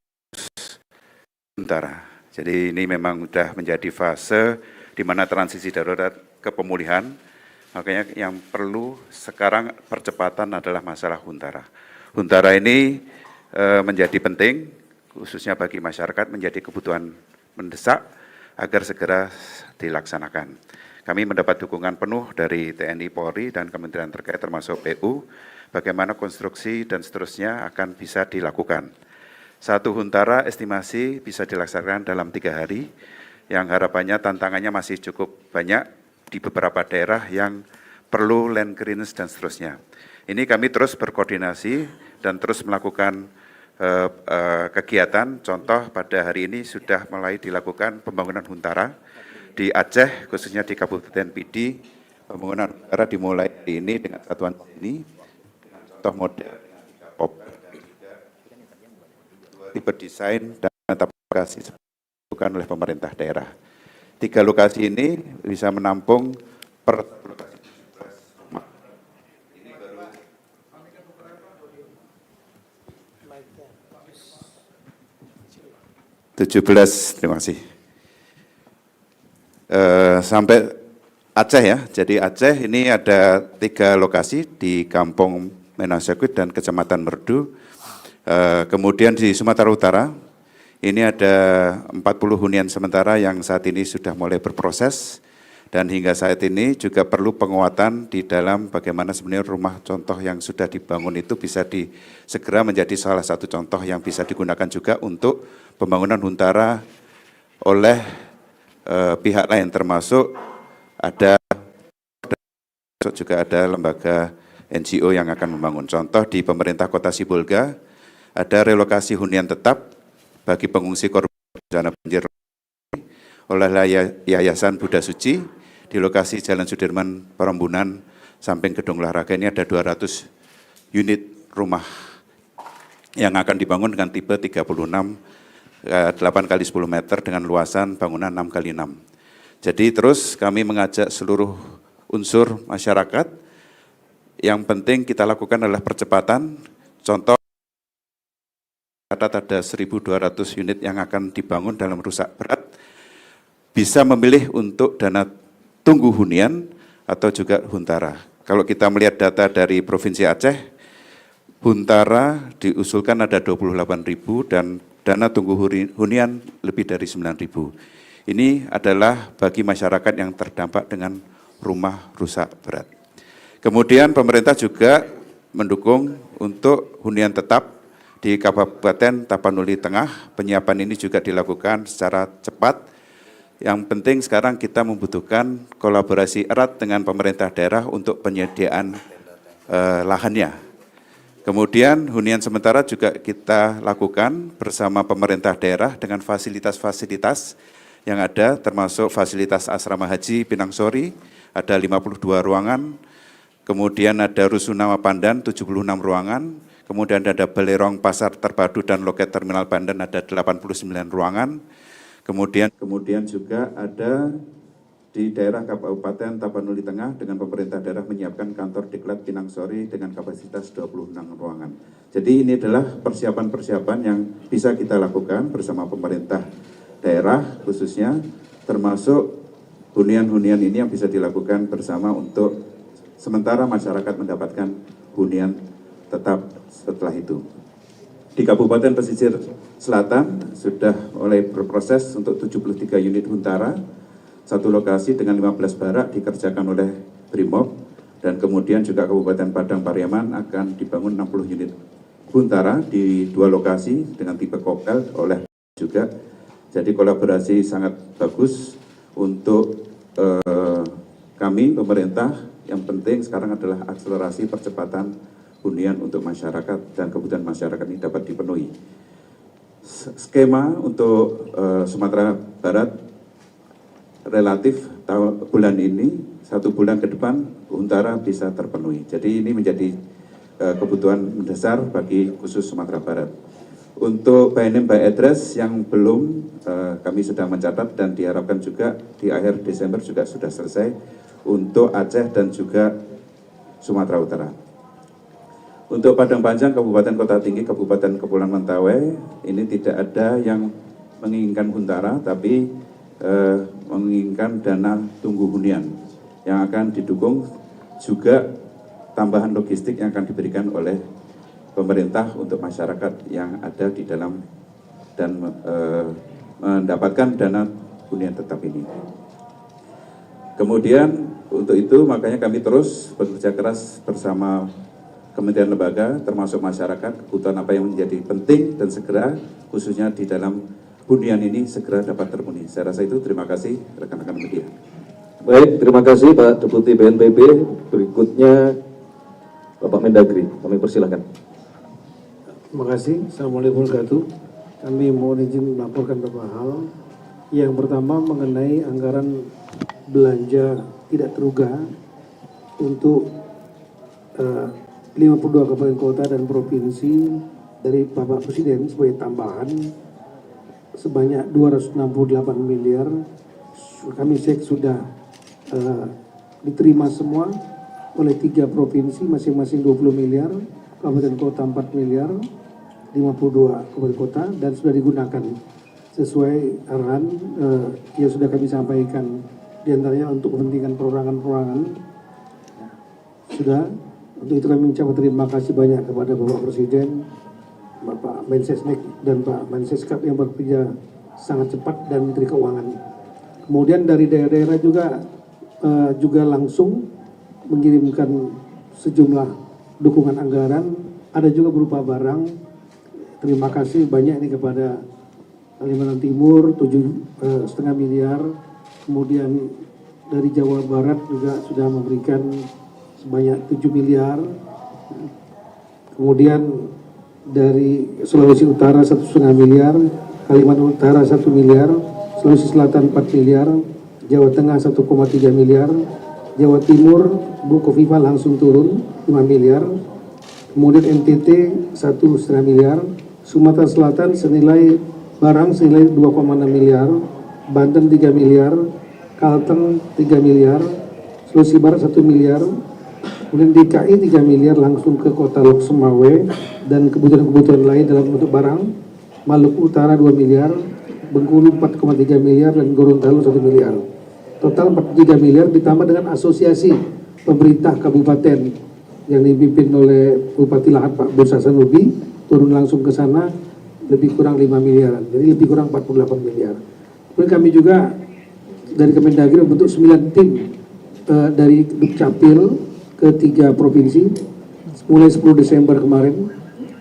Huntara. Jadi ini memang sudah menjadi fase di mana transisi darurat ke pemulihan, makanya yang perlu sekarang percepatan adalah masalah Huntara. Huntara ini menjadi penting, khususnya bagi masyarakat, menjadi kebutuhan mendesak agar segera dilaksanakan. Kami mendapat dukungan penuh dari TNI, Polri, dan Kementerian terkait termasuk PU, bagaimana konstruksi dan seterusnya akan bisa dilakukan. Satu Huntara estimasi bisa dilaksanakan dalam 3 hari, yang harapannya tantangannya masih cukup banyak di beberapa daerah yang perlu land clearance dan seterusnya. Ini kami terus berkoordinasi dan terus melakukan kegiatan. Contoh pada hari ini sudah mulai dilakukan pembangunan Huntara di Aceh, khususnya di Kabupaten Pidi. Pembangunan Huntara dimulai hari ini dengan satuan ini, dengan contoh model tipe desain dan lokasi dilakukan oleh pemerintah daerah. 3 lokasi ini bisa menampung per lokasi 17, terima kasih. Sampai Aceh ya, jadi Aceh ini ada 3 lokasi di Kampung Menasekut dan Kecamatan Merdu. Kemudian di Sumatera Utara, ini ada 40 hunian sementara yang saat ini sudah mulai berproses, dan hingga saat ini juga perlu penguatan di dalam bagaimana sebenarnya rumah contoh yang sudah dibangun itu bisa segera menjadi salah satu contoh yang bisa digunakan juga untuk pembangunan Huntara oleh pihak lain, termasuk juga ada lembaga NGO yang akan membangun. Contoh di pemerintah Kota Sibolga, ada relokasi hunian tetap bagi pengungsi korban bencana banjir oleh Yayasan Buddha Suci di lokasi Jalan Sudirman Perembunan samping Gedung Olahraga. Ini ada 200 unit rumah yang akan dibangun dengan tipe 36 8 kali 10 meter dengan luasan bangunan 6 kali 6. Jadi terus kami mengajak seluruh unsur masyarakat, yang penting kita lakukan adalah percepatan. Contoh, ada 1.200 unit yang akan dibangun dalam rusak berat, bisa memilih untuk dana tunggu hunian atau juga Huntara. Kalau kita melihat data dari Provinsi Aceh, Huntara diusulkan ada 28.000 dan dana tunggu hunian lebih dari 9.000. Ini adalah bagi masyarakat yang terdampak dengan rumah rusak berat. Kemudian pemerintah juga mendukung untuk hunian tetap di Kabupaten Tapanuli Tengah. Penyiapan ini juga dilakukan secara cepat. Yang penting sekarang kita membutuhkan kolaborasi erat dengan pemerintah daerah untuk penyediaan lahannya. Kemudian hunian sementara juga kita lakukan bersama pemerintah daerah dengan fasilitas-fasilitas yang ada, termasuk fasilitas asrama haji Pinang Sori, ada 52 ruangan, kemudian ada Rusunawa Pandan, 76 ruangan, kemudian ada Belerong Pasar Terpadu dan Loket Terminal Pandan, ada 89 ruangan, kemudian juga ada di daerah Kabupaten Tapanuli Tengah dengan pemerintah daerah menyiapkan kantor Diklat Pinang Sori dengan kapasitas 26 ruangan. Jadi ini adalah persiapan-persiapan yang bisa kita lakukan bersama pemerintah daerah khususnya, termasuk hunian-hunian ini yang bisa dilakukan bersama untuk sementara masyarakat mendapatkan hunian tetap setelah itu. Di Kabupaten Pesisir Selatan sudah mulai berproses untuk 73 unit huntara, satu lokasi dengan 15 barak dikerjakan oleh Brimob, dan kemudian juga Kabupaten Padang Pariaman akan dibangun 60 unit huntara di 2 lokasi dengan tipe koktel oleh juga. Jadi kolaborasi sangat bagus untuk kami pemerintah. Yang penting sekarang adalah akselerasi percepatan hunian untuk masyarakat dan kebutuhan masyarakat ini dapat dipenuhi. Skema untuk Sumatera Barat relatif bulan ini, 1 bulan ke depan huntara bisa terpenuhi. Jadi ini menjadi kebutuhan mendasar bagi khusus Sumatera Barat. Untuk by name by address yang belum, kami sedang mencatat dan diharapkan juga di akhir Desember juga sudah selesai untuk Aceh dan juga Sumatera Utara. Untuk Padang Panjang, Kabupaten Kota Tinggi, Kabupaten Kepulauan Mentawai, ini tidak ada yang menginginkan huntara, tapi menginginkan dana tunggu hunian yang akan didukung juga tambahan logistik yang akan diberikan oleh pemerintah untuk masyarakat yang ada di dalam dan mendapatkan dana hunian tetap ini. Kemudian untuk itu makanya kami terus bekerja keras bersama kementerian lembaga termasuk masyarakat, kebutuhan apa yang menjadi penting dan segera khususnya di dalam hunian ini segera dapat terpenuhi. Saya rasa itu, terima kasih rekan-rekan media. Baik, terima kasih Pak Deputi BNPB. Berikutnya Bapak Mendagri, kami persilahkan. Terima kasih. Assalamualaikum warahmatullahi wabarakatuh. Kami mohon izin melaporkan beberapa hal. Yang pertama mengenai anggaran belanja tidak terduga untuk 52 kabupaten kota dan provinsi dari Bapak Presiden sebagai tambahan sebanyak 268 miliar. Kami cek sudah diterima semua oleh 3 provinsi masing-masing 20 miliar, kabupaten kota 4 miliar, 52 kabupaten kota, dan sudah digunakan sesuai arahan yang sudah kami sampaikan, diantaranya untuk kepentingan perorangan-perorangan. Sudah, untuk itu kami mengucapkan terima kasih banyak kepada Bapak Presiden, Bapak Mensesnek dan Pak Menseskap yang bekerja sangat cepat, dan Menteri Keuangan. Kemudian dari daerah-daerah juga langsung mengirimkan sejumlah dukungan anggaran, ada juga berupa barang. Terima kasih banyak ini kepada Kalimantan Timur 7,5 miliar, kemudian dari Jawa Barat juga sudah memberikan sebanyak 7 miliar, kemudian dari Sulawesi Utara 1,5 miliar, Kalimantan Utara 1 miliar, Sulawesi Selatan 4 miliar, Jawa Tengah 1,3 miliar, Jawa Timur Bu Kofifa langsung turun 5 miliar, kemudian NTT 1,5 miliar, Sumatera Selatan senilai barang senilai 2,6 miliar, Banten 3 miliar, Kalteng 3 miliar, Sulawesi Barat 1 miliar, kemudian DKI 3 miliar langsung ke kota Lok Sumawe dan kebutuhan-kebutuhan lain dalam bentuk barang, Maluku Utara 2 miliar, Bengkulu 4,3 miliar, dan Gorontalo 1 miliar. Total 43 miliar ditambah dengan asosiasi pemerintah kabupaten yang dipimpin oleh Bupati Lahat Pak Bursa Sanubi, turun langsung ke sana lebih kurang 5 miliar, jadi lebih kurang 48 miliar. Kemudian kami juga dari Kemendagri membentuk 9 tim dari Dukcapil ke 3 provinsi mulai 10 Desember kemarin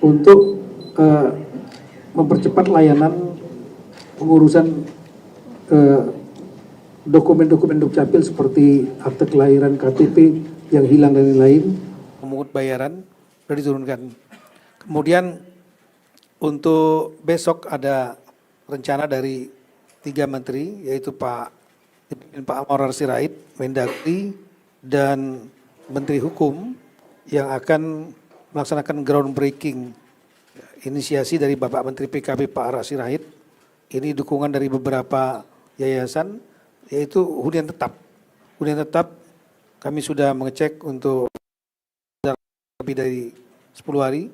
untuk mempercepat layanan pengurusan dokumen-dokumen Dukcapil seperti akte kelahiran, KTP yang hilang dan lain-lain. Memungut bayaran sudah diturunkan. Kemudian untuk besok ada rencana dari 3 menteri, yaitu Pak Amar Sirait, Mendagri, dan Menteri Hukum yang akan melaksanakan groundbreaking inisiasi dari Bapak Menteri PKB Pak Ara Sirait. Ini dukungan dari beberapa yayasan yaitu hunian tetap. Hunian tetap kami sudah mengecek untuk lebih dari 10 hari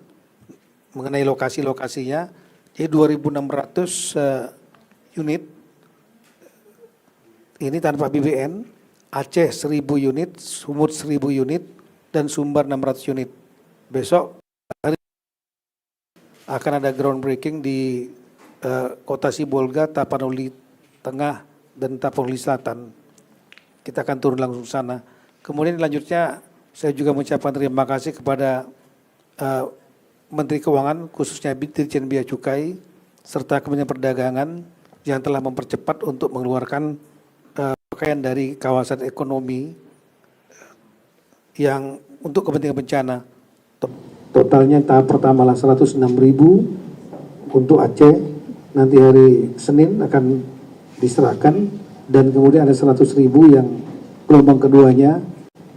mengenai lokasi-lokasinya. Jadi 2.600 unit ini tanpa BBN, Aceh 1.000 unit, Sumut 1.000 unit, dan Sumbar 600 unit. Besok hari akan ada groundbreaking di Kota Sibolga, Tapanuli Tengah, dan Tapanuli Selatan. Kita akan turun langsung sana. Kemudian selanjutnya saya juga mengucapkan terima kasih kepada Menteri Keuangan, khususnya Dirjen Bea Cukai, serta Kementerian Perdagangan yang telah mempercepat untuk mengeluarkan pakaian dari kawasan ekonomi yang untuk kepentingan bencana. Totalnya tahap pertama lah 106.000 untuk Aceh, nanti hari Senin akan diserahkan, dan kemudian ada 100.000 yang gelombang keduanya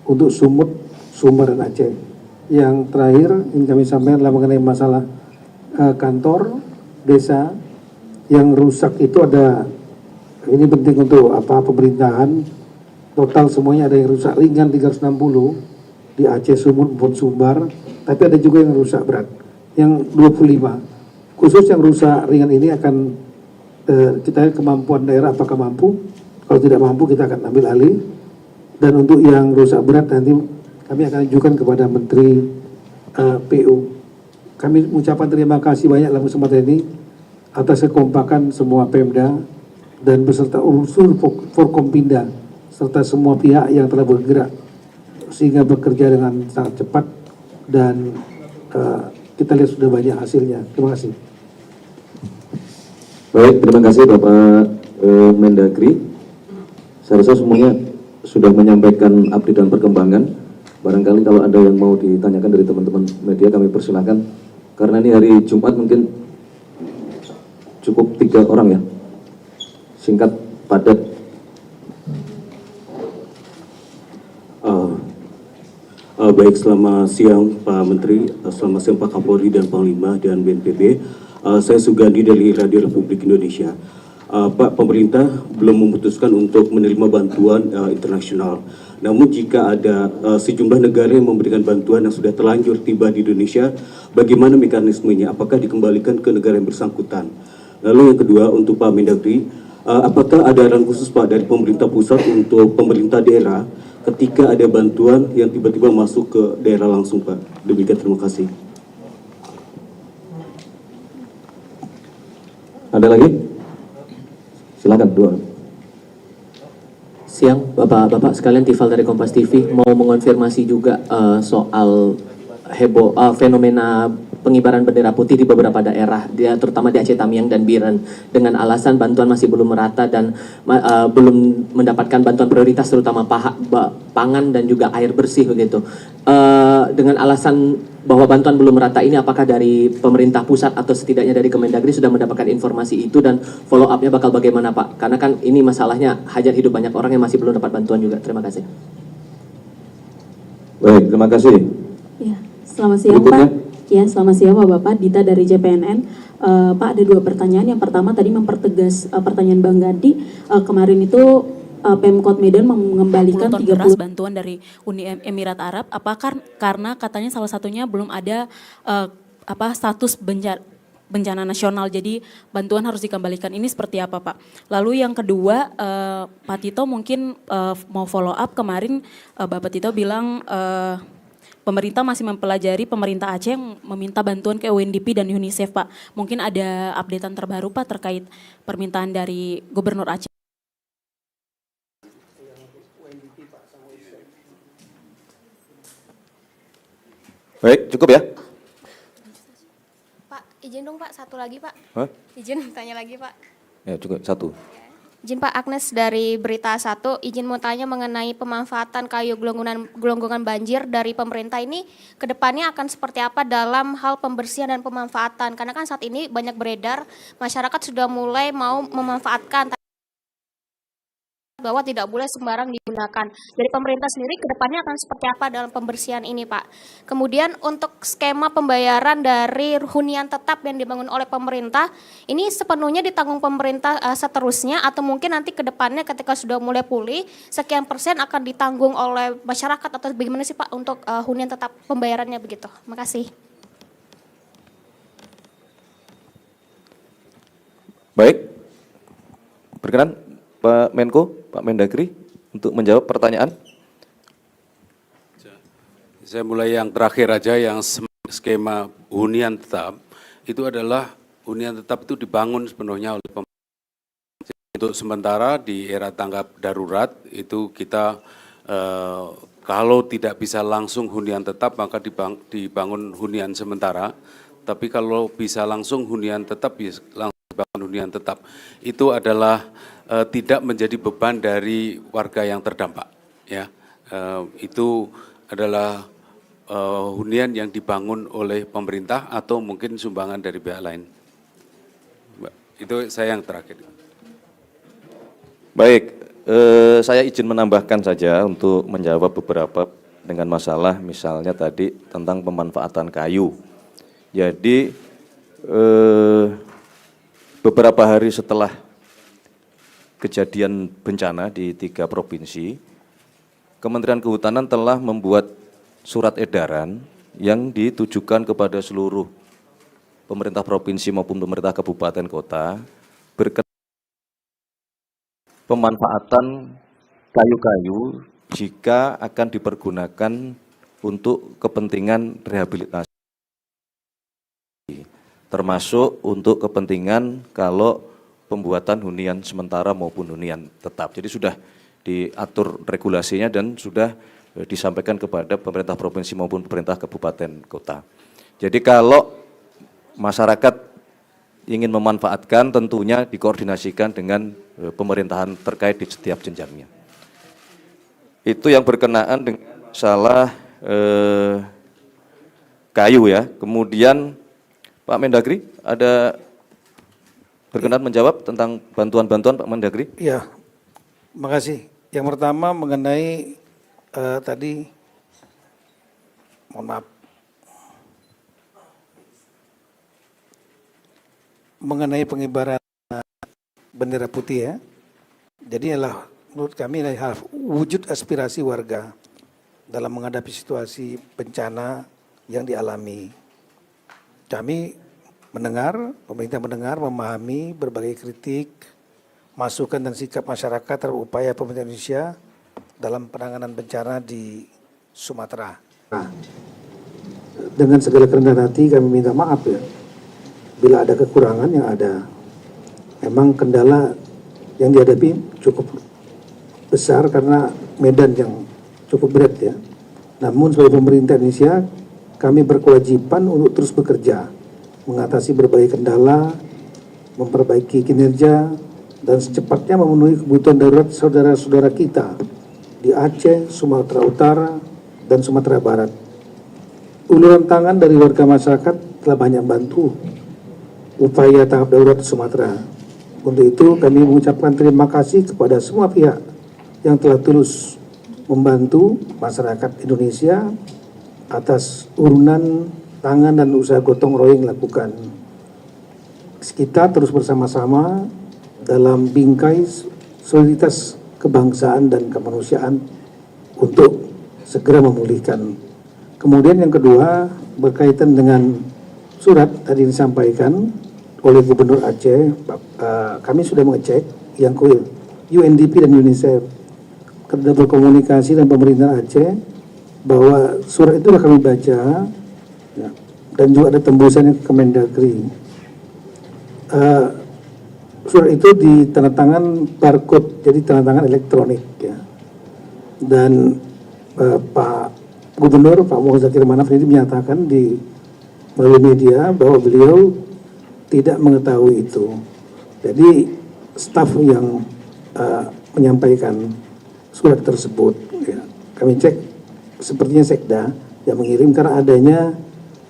untuk Sumut, Sumbar, dan Aceh. Yang terakhir yang kami sampaikan adalah mengenai masalah kantor desa yang rusak itu ada, ini penting untuk pemerintahan, total semuanya ada yang rusak ringan 360 di Aceh, Sumut, maupun Sumbar, tapi ada juga yang rusak berat yang 25. Khusus yang rusak ringan ini akan kita lihat kemampuan daerah apakah mampu, kalau tidak mampu kita akan ambil alih, dan untuk yang rusak berat nanti kami akan ajukan kepada Menteri PU. Kami mengucapkan terima kasih banyak dalam kesempatan ini atas kekompakan semua Pemda dan beserta unsur Forkompinda serta semua pihak yang telah bergerak sehingga bekerja dengan sangat cepat, dan kita lihat sudah banyak hasilnya. Terima kasih. Baik, terima kasih Bapak Mendagri. Saya rasa semuanya sudah menyampaikan update dan perkembangan. Barangkali kalau ada yang mau ditanyakan dari teman-teman media, kami persilakan. Karena ini hari Jumat mungkin cukup 3 orang ya. Singkat, padat. Baik, selamat siang Pak Menteri, selamat siang Pak Kapolri dan Panglima dan BNPB. Saya Sugandi dari Radio Republik Indonesia. Pak, pemerintah belum memutuskan untuk menerima bantuan internasional. Namun jika ada sejumlah negara yang memberikan bantuan yang sudah terlanjur tiba di Indonesia, bagaimana mekanismenya? Apakah dikembalikan ke negara yang bersangkutan? Lalu yang kedua untuk Pak Mendagri, apakah ada arahan khusus Pak dari pemerintah pusat untuk pemerintah daerah ketika ada bantuan yang tiba-tiba masuk ke daerah langsung Pak? Demikian, terima kasih. Ada lagi? Silakan, 2. Siang, Bapak-Bapak sekalian, Tifal dari Kompas TV mau mengonfirmasi juga soal fenomena pengibaran bendera putih di beberapa daerah, terutama di Aceh Tamiang dan Biren, dengan alasan bantuan masih belum merata dan belum mendapatkan bantuan prioritas, terutama pangan dan juga air bersih begitu. Dengan alasan bahwa bantuan belum merata ini, apakah dari pemerintah pusat atau setidaknya dari Kemendagri sudah mendapatkan informasi itu, dan follow up-nya bakal bagaimana Pak? Karena kan ini masalahnya hajat hidup banyak orang yang masih belum dapat bantuan juga. Terima kasih. Baik, terima kasih. Ya, selamat siang Berikutnya. Pak. Ya, selamat siang Bapak. Dita dari JPNN. Pak, ada 2 pertanyaan. Yang pertama tadi mempertegas pertanyaan Bang Gadi. Kemarin itu Pemkot Medan mengembalikan 30 ton beras bantuan dari Uni Emirat Arab. Apakah karena katanya salah satunya belum ada status bencana nasional, jadi bantuan harus dikembalikan, ini seperti apa Pak? Lalu yang kedua, Pak Tito mungkin mau follow up, kemarin Bapak Tito bilang pemerintah masih mempelajari, pemerintah Aceh yang meminta bantuan ke UNDP dan UNICEF Pak. Mungkin ada updatean terbaru Pak terkait permintaan dari Gubernur Aceh. Baik, cukup ya? Pak, izin dong Pak, satu lagi Pak. Hah? Izin tanya lagi Pak. Ya, cukup, 1. Izin Pak, Agnes dari Berita 1, izin mau tanya mengenai pemanfaatan kayu gelonggongan banjir dari pemerintah ini ke depannya akan seperti apa dalam hal pembersihan dan pemanfaatan. Karena kan saat ini banyak beredar, masyarakat sudah mulai mau memanfaatkan bahwa tidak boleh sembarang digunakan. Dari pemerintah sendiri ke depannya akan seperti apa dalam pembersihan ini, Pak? Kemudian untuk skema pembayaran dari hunian tetap yang dibangun oleh pemerintah, ini sepenuhnya ditanggung pemerintah seterusnya atau mungkin nanti ke depannya ketika sudah mulai pulih, sekian persen akan ditanggung oleh masyarakat atau bagaimana sih Pak untuk hunian tetap pembayarannya begitu? Makasih. Baik, berkenan Pak Menko, Pak Mendagri untuk menjawab pertanyaan. Saya mulai yang terakhir aja, yang skema hunian tetap, itu adalah hunian tetap itu dibangun sepenuhnya oleh pemerintah. Untuk sementara di era tanggap darurat itu kita kalau tidak bisa langsung hunian tetap maka dibangun hunian sementara, tapi kalau bisa langsung hunian tetap langsung dibangun hunian tetap. Itu adalah tidak menjadi beban dari warga yang terdampak, ya. Itu adalah hunian yang dibangun oleh pemerintah atau mungkin sumbangan dari pihak lain. Itu saya yang terakhir. Baik, saya izin menambahkan saja untuk menjawab beberapa dengan masalah misalnya tadi tentang pemanfaatan kayu. Jadi beberapa hari setelah kejadian bencana di 3 provinsi, Kementerian Kehutanan telah membuat surat edaran yang ditujukan kepada seluruh pemerintah provinsi maupun pemerintah kabupaten kota berkaitan pemanfaatan kayu-kayu jika akan dipergunakan untuk kepentingan rehabilitasi, termasuk untuk kepentingan kalau pembuatan hunian sementara maupun hunian tetap. Jadi sudah diatur regulasinya dan sudah disampaikan kepada pemerintah provinsi maupun pemerintah kabupaten kota. Jadi kalau masyarakat ingin memanfaatkan tentunya dikoordinasikan dengan pemerintahan terkait di setiap jenjangnya. Itu yang berkenaan dengan masalah kayu ya. Kemudian Pak Mendagri ada berkenan menjawab tentang bantuan-bantuan Pak Mendagri? Iya, makasih. Yang pertama mengenai tadi, mohon maaf, mengenai pengibaran bendera putih ya. Jadi adalah menurut kami adalah wujud aspirasi warga dalam menghadapi situasi bencana yang dialami. Kami mendengar, pemerintah mendengar, memahami berbagai kritik, masukan dan sikap masyarakat terhadap upaya pemerintah Indonesia dalam penanganan bencana di Sumatera. Nah, dengan segala kerendahan hati kami minta maaf ya, bila ada kekurangan yang ada. Memang kendala yang dihadapi cukup besar karena medan yang cukup berat ya. Namun sebagai pemerintah Indonesia, kami berkewajiban untuk terus bekerja mengatasi berbagai kendala, memperbaiki kinerja, dan secepatnya memenuhi kebutuhan darurat saudara-saudara kita di Aceh, Sumatera Utara, dan Sumatera Barat. Uluran tangan dari warga masyarakat telah banyak bantu upaya tanggap darurat Sumatera. Untuk itu kami mengucapkan terima kasih kepada semua pihak yang telah tulus membantu masyarakat Indonesia atas urunan tangan dan usaha gotong royong lakukan. Kita terus bersama-sama dalam bingkai soliditas kebangsaan dan kemanusiaan untuk segera memulihkan. Kemudian yang kedua berkaitan dengan surat tadi disampaikan oleh Gubernur Aceh, kami sudah mengecek yang UNDP dan UNICEF sudah berkomunikasi dengan pemerintah Aceh bahwa surat itu sudah kami baca. Ya, dan juga ada tembusannya ke Kemendagri. Surat itu ditandatangan barcode, jadi tandatangan elektronik ya. Dan Pak Gubernur, Pak Muhammad Zakir Manaf ini menyatakan melalui media bahwa beliau tidak mengetahui itu. Jadi staf yang menyampaikan surat tersebut ya, kami cek sepertinya Sekda yang mengirim karena adanya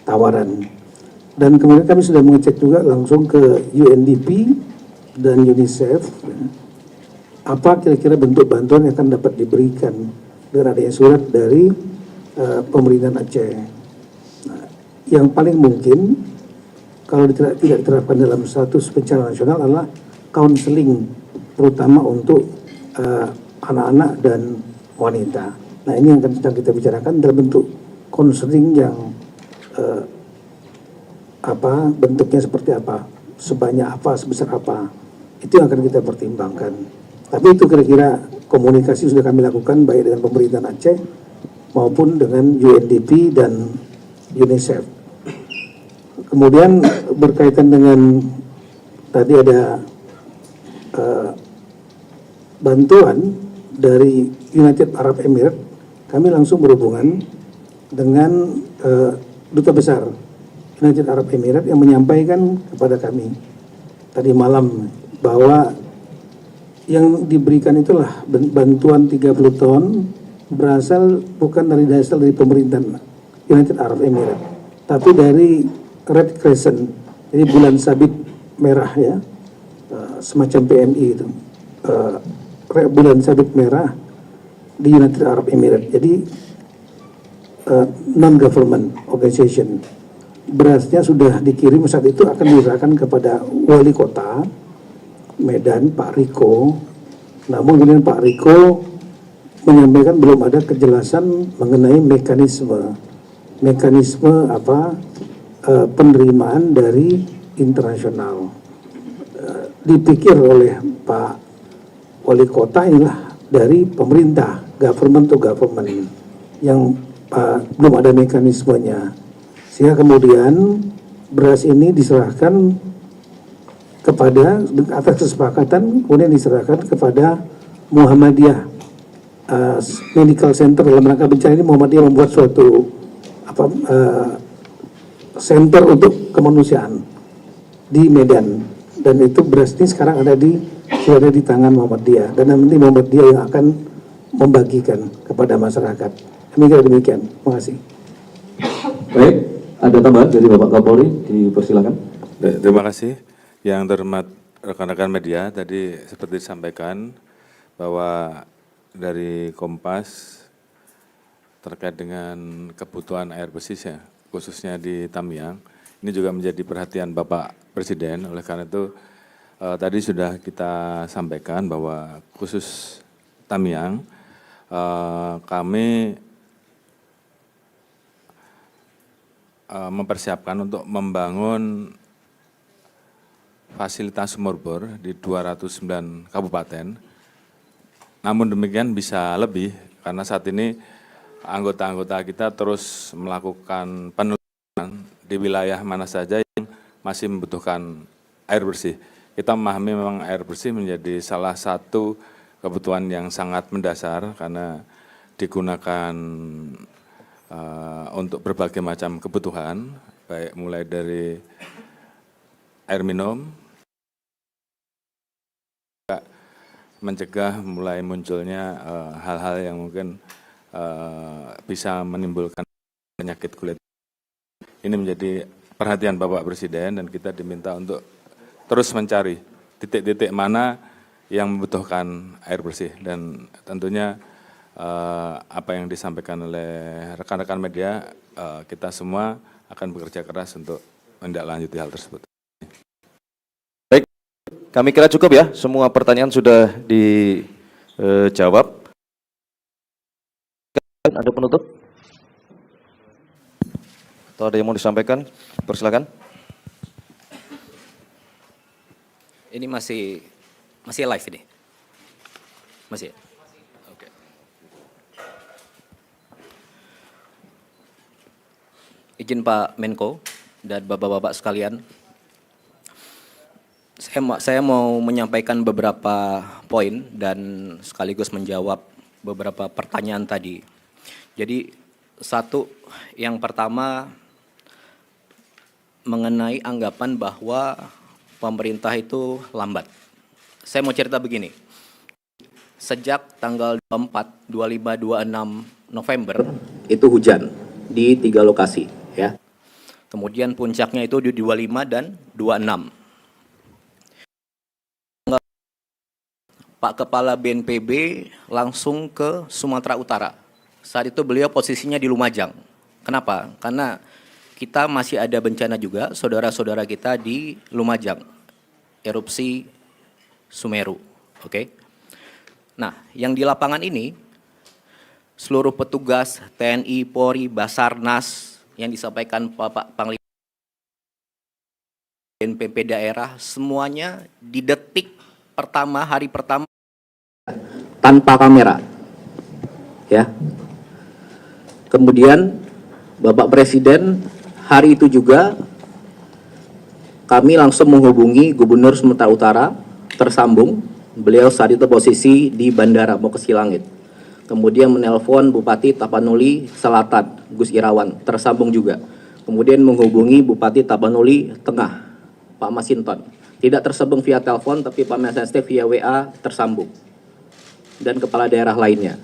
tawaran. Dan kemudian kami sudah mengecek juga langsung ke UNDP dan UNICEF. apa kira-kira bentuk bantuan yang akan dapat diberikan dengan adanya surat dari pemerintahan Aceh. Nah, yang paling mungkin kalau tidak diterapkan dalam status bencana nasional adalah counseling, terutama untuk anak-anak dan wanita. Nah, ini yang sedang kita bicarakan dalam bentuk counseling yang bentuknya seperti apa, sebanyak apa, sebesar apa, itu yang akan kita pertimbangkan. Tapi itu kira-kira komunikasi sudah kami lakukan baik dengan pemerintahan Aceh maupun dengan UNDP dan UNICEF. Kemudian berkaitan dengan tadi ada bantuan dari United Arab Emirates, kami langsung berhubungan dengan Duta Besar United Arab Emirates yang menyampaikan kepada kami tadi malam bahwa yang diberikan itulah bantuan 30 ton berasal bukan dari pemerintahan United Arab Emirates, tapi dari Red Crescent, jadi bulan sabit merah ya, semacam PMI itu, bulan sabit merah di United Arab Emirates. Jadi non-government organization. Berasnya sudah dikirim, saat itu akan diserahkan kepada wali kota Medan, Pak Riko. Namun kemudian Pak Riko menyampaikan belum ada kejelasan mengenai mekanisme penerimaan dari internasional. Dipikir oleh Pak wali kota inilah dari pemerintah, government to government, yang belum ada mekanismenya. Sehingga kemudian beras ini diserahkan kepada, atas kesepakatan, kemudian diserahkan kepada Muhammadiyah Medical Center. Dalam rangka bencana ini Muhammadiyah membuat suatu center untuk kemanusiaan di Medan, dan itu beras ini sekarang sudah ada di tangan Muhammadiyah, dan nanti Muhammadiyah yang akan membagikan kepada masyarakat. Demikian. Terima kasih. Baik, ada tambahan dari Bapak Kapolri, dipersilakan. Terima kasih. Yang terhormat rekan-rekan media, tadi seperti disampaikan bahwa dari Kompas terkait dengan kebutuhan air bersih ya, khususnya di Tamiang, ini juga menjadi perhatian Bapak Presiden. Oleh karena itu tadi sudah kita sampaikan bahwa khusus Tamiang kami mempersiapkan untuk membangun fasilitas sumur bor di 209 kabupaten. Namun demikian bisa lebih, karena saat ini anggota-anggota kita terus melakukan penelusuran di wilayah mana saja yang masih membutuhkan air bersih. Kita memahami memang air bersih menjadi salah satu kebutuhan yang sangat mendasar karena digunakan untuk berbagai macam kebutuhan, baik mulai dari air minum, mencegah mulai munculnya hal-hal yang mungkin bisa menimbulkan penyakit kulit. Ini menjadi perhatian Bapak Presiden, dan kita diminta untuk terus mencari titik-titik mana yang membutuhkan air bersih, dan tentunya apa yang disampaikan oleh rekan-rekan media, kita semua akan bekerja keras untuk menindaklanjuti hal tersebut. Baik, kami kira cukup ya, semua pertanyaan sudah dijawab. Ada penutup? Atau ada yang mau disampaikan? Persilakan. Ini masih live ini? Masih? Oke. Izin Pak Menko dan Bapak-Bapak sekalian, saya mau menyampaikan beberapa poin dan sekaligus menjawab beberapa pertanyaan tadi. Jadi yang pertama mengenai anggapan bahwa pemerintah itu lambat. Saya mau cerita begini. Sejak tanggal 24, 25, 26 November itu hujan di 3 lokasi ya. Kemudian puncaknya itu di 25 dan 26. Pak Kepala BNPB langsung ke Sumatera Utara. Saat itu beliau posisinya di Lumajang. Kenapa? Karena kita masih ada bencana juga, saudara-saudara kita di Lumajang, erupsi Sumeru. Oke. Nah, yang di lapangan ini, seluruh petugas TNI, Polri, Basarnas yang disampaikan Bapak Panglima BNPB daerah, semuanya di detik pertama, hari pertama tanpa kamera, ya. Kemudian Bapak Presiden hari itu juga kami langsung menghubungi Gubernur Sumatera Utara, tersambung. Beliau saat itu posisi di bandara mau ke Silangit. Kemudian menelpon Bupati Tapanuli Selatan, Gus Irawan, tersambung juga. Kemudian menghubungi Bupati Tapanuli Tengah, Pak Masinton. Tidak tersambung via telepon, tapi Pak Masinton via WA tersambung. Dan kepala daerah lainnya.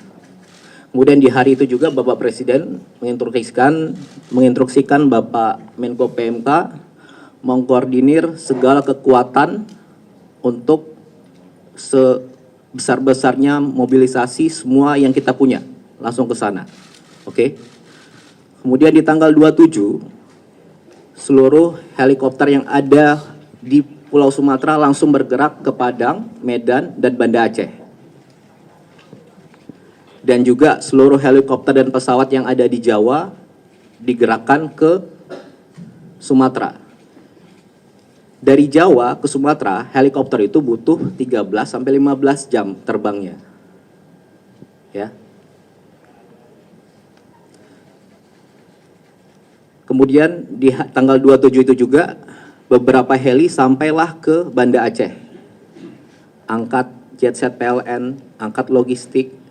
Kemudian di hari itu juga Bapak Presiden menginstruksikan Bapak Menko PMK mengkoordinir segala kekuatan untuk sebesar-besarnya mobilisasi semua yang kita punya langsung ke sana. Oke. Kemudian di tanggal 27 seluruh helikopter yang ada di Pulau Sumatera langsung bergerak ke Padang, Medan, dan Banda Aceh. Dan juga seluruh helikopter dan pesawat yang ada di Jawa digerakkan ke Sumatera. Dari Jawa ke Sumatera, helikopter itu butuh 13-15 jam terbangnya. Ya. Kemudian di tanggal 27 itu juga beberapa heli sampailah ke Banda Aceh. Angkat jetset PLN, angkat logistik.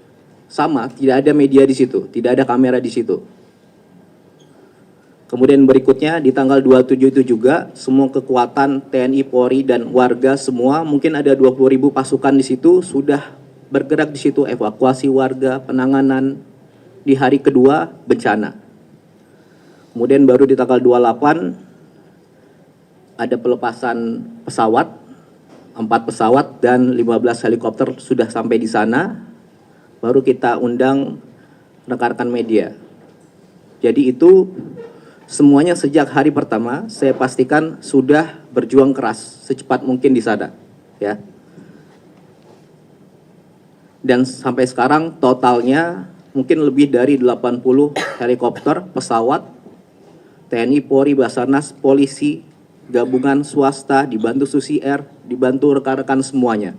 Sama, tidak ada media di situ, tidak ada kamera di situ. Kemudian berikutnya di tanggal 27 itu juga semua kekuatan TNI, Polri, dan warga semua, mungkin ada 20.000 pasukan di situ, sudah bergerak di situ, evakuasi warga, penanganan di hari kedua bencana. Kemudian baru di tanggal 28 ada pelepasan pesawat, 4 pesawat dan 15 helikopter sudah sampai di sana. Baru kita undang rekan-rekan media. Jadi itu semuanya sejak hari pertama saya pastikan sudah berjuang keras secepat mungkin di sana, ya. Dan sampai sekarang totalnya mungkin lebih dari 80 helikopter, pesawat, TNI, Polri, Basarnas, polisi, gabungan swasta, dibantu Susi Air, dibantu rekan-rekan semuanya.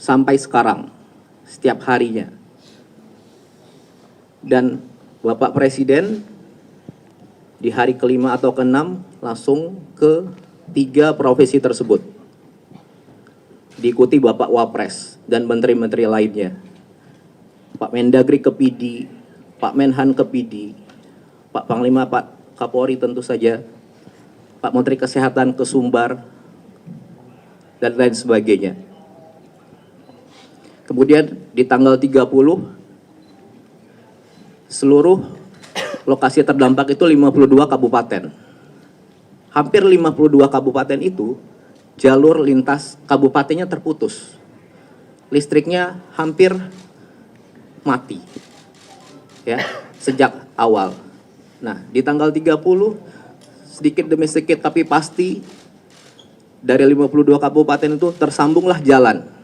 Sampai sekarang, setiap harinya. Dan Bapak Presiden di hari kelima atau keenam langsung ke 3 profesi tersebut. Diikuti Bapak Wapres dan menteri-menteri lainnya. Pak Mendagri ke PD, Pak Menhan ke PD, Pak Panglima, Pak Kapolri tentu saja, Pak Menteri Kesehatan ke Sumbar, dan lain sebagainya. Kemudian di tanggal 30, seluruh lokasi terdampak itu 52 kabupaten. Hampir 52 kabupaten itu, jalur lintas kabupatennya terputus. Listriknya hampir mati, ya, sejak awal. Nah, di tanggal 30, sedikit demi sedikit tapi pasti, dari 52 kabupaten itu tersambunglah jalan.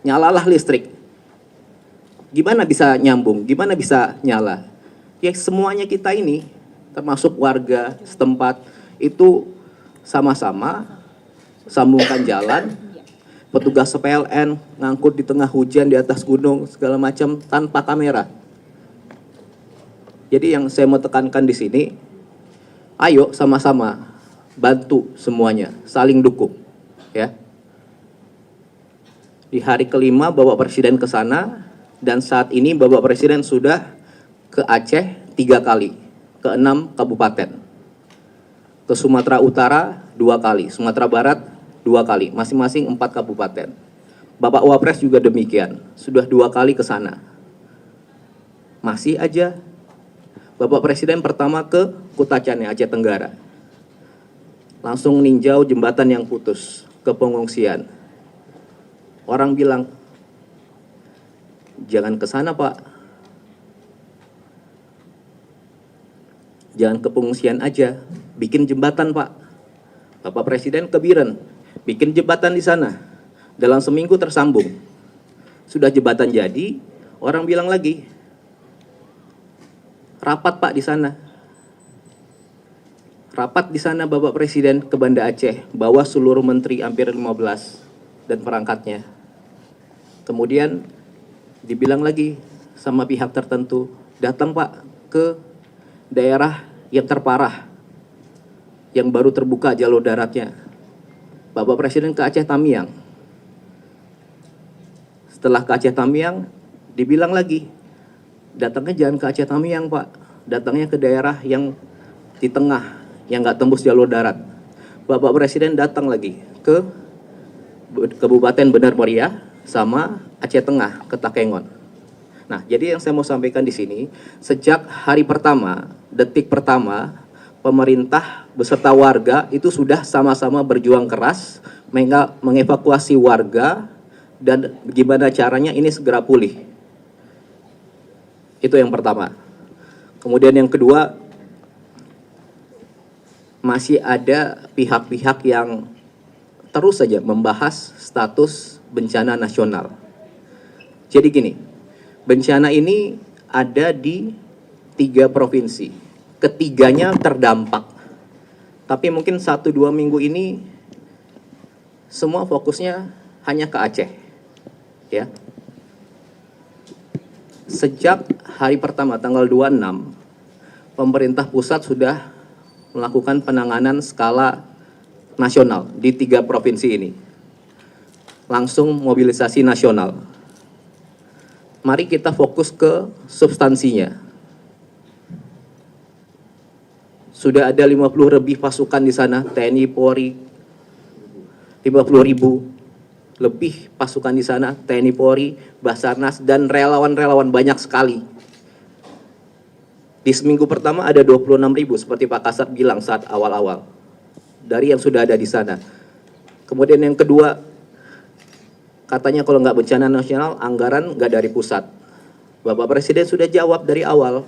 Nyalalah listrik. Gimana bisa nyambung? Gimana bisa nyala? Ya semuanya kita ini, termasuk warga setempat, itu sama-sama sambungkan jalan. Petugas PLN ngangkut di tengah hujan di atas gunung segala macam tanpa kamera. Jadi yang saya mau tekankan di sini, ayo sama-sama bantu semuanya, saling dukung, ya. Di hari kelima Bapak Presiden ke sana, dan saat ini Bapak Presiden sudah ke Aceh 3 kali, ke 6 kabupaten. Ke Sumatera Utara 2 kali, Sumatera Barat 2 kali, masing-masing 4 kabupaten. Bapak Wapres juga demikian, sudah 2 kali ke sana. Masih aja Bapak Presiden pertama ke Kutacane, Aceh Tenggara. Langsung ninjau jembatan yang putus, ke pengungsian. Orang bilang, Jangan ke sana, Pak. Jangan ke pengungsian aja, bikin jembatan, Pak. Bapak Presiden ke Biren, bikin jembatan di sana. Dalam seminggu tersambung. Sudah jembatan jadi, orang bilang lagi, rapat Pak di sana. Rapat di sana Bapak Presiden ke Banda Aceh, bawa seluruh menteri hampir 15 dan perangkatnya. Kemudian dibilang lagi sama pihak tertentu, datang Pak ke daerah yang terparah, yang baru terbuka jalur daratnya. Bapak Presiden ke Aceh Tamiang. Setelah ke Aceh Tamiang, dibilang lagi, datangnya jangan ke Aceh Tamiang Pak, datangnya ke daerah yang di tengah, yang nggak tembus jalur darat. Bapak Presiden datang lagi ke Kabupaten Benar Meriah sama Aceh Tengah ke Takengon. Nah, jadi yang saya mau sampaikan di sini, sejak hari pertama, detik pertama, pemerintah beserta warga itu sudah sama-sama berjuang keras mengevakuasi warga dan gimana caranya ini segera pulih. Itu yang pertama. Kemudian yang kedua, masih ada pihak-pihak yang terus saja membahas status bencana nasional. Jadi gini, bencana ini ada di 3 provinsi. Ketiganya terdampak. Tapi mungkin 1-2 minggu ini semua fokusnya hanya ke Aceh. Ya. Sejak hari pertama tanggal 26, pemerintah pusat sudah melakukan penanganan skala nasional di 3 provinsi ini. Langsung mobilisasi nasional. Mari kita fokus ke substansinya. Sudah ada 50 lebih pasukan di sana, TNI, Polri, 50.000 lebih pasukan di sana, TNI, Polri, Basarnas, dan relawan-relawan banyak sekali. Di seminggu pertama ada 26.000 seperti Pak Kasat bilang saat awal-awal. Dari yang sudah ada di sana. Kemudian yang kedua, katanya kalau nggak bencana nasional, anggaran nggak dari pusat. Bapak Presiden sudah jawab dari awal.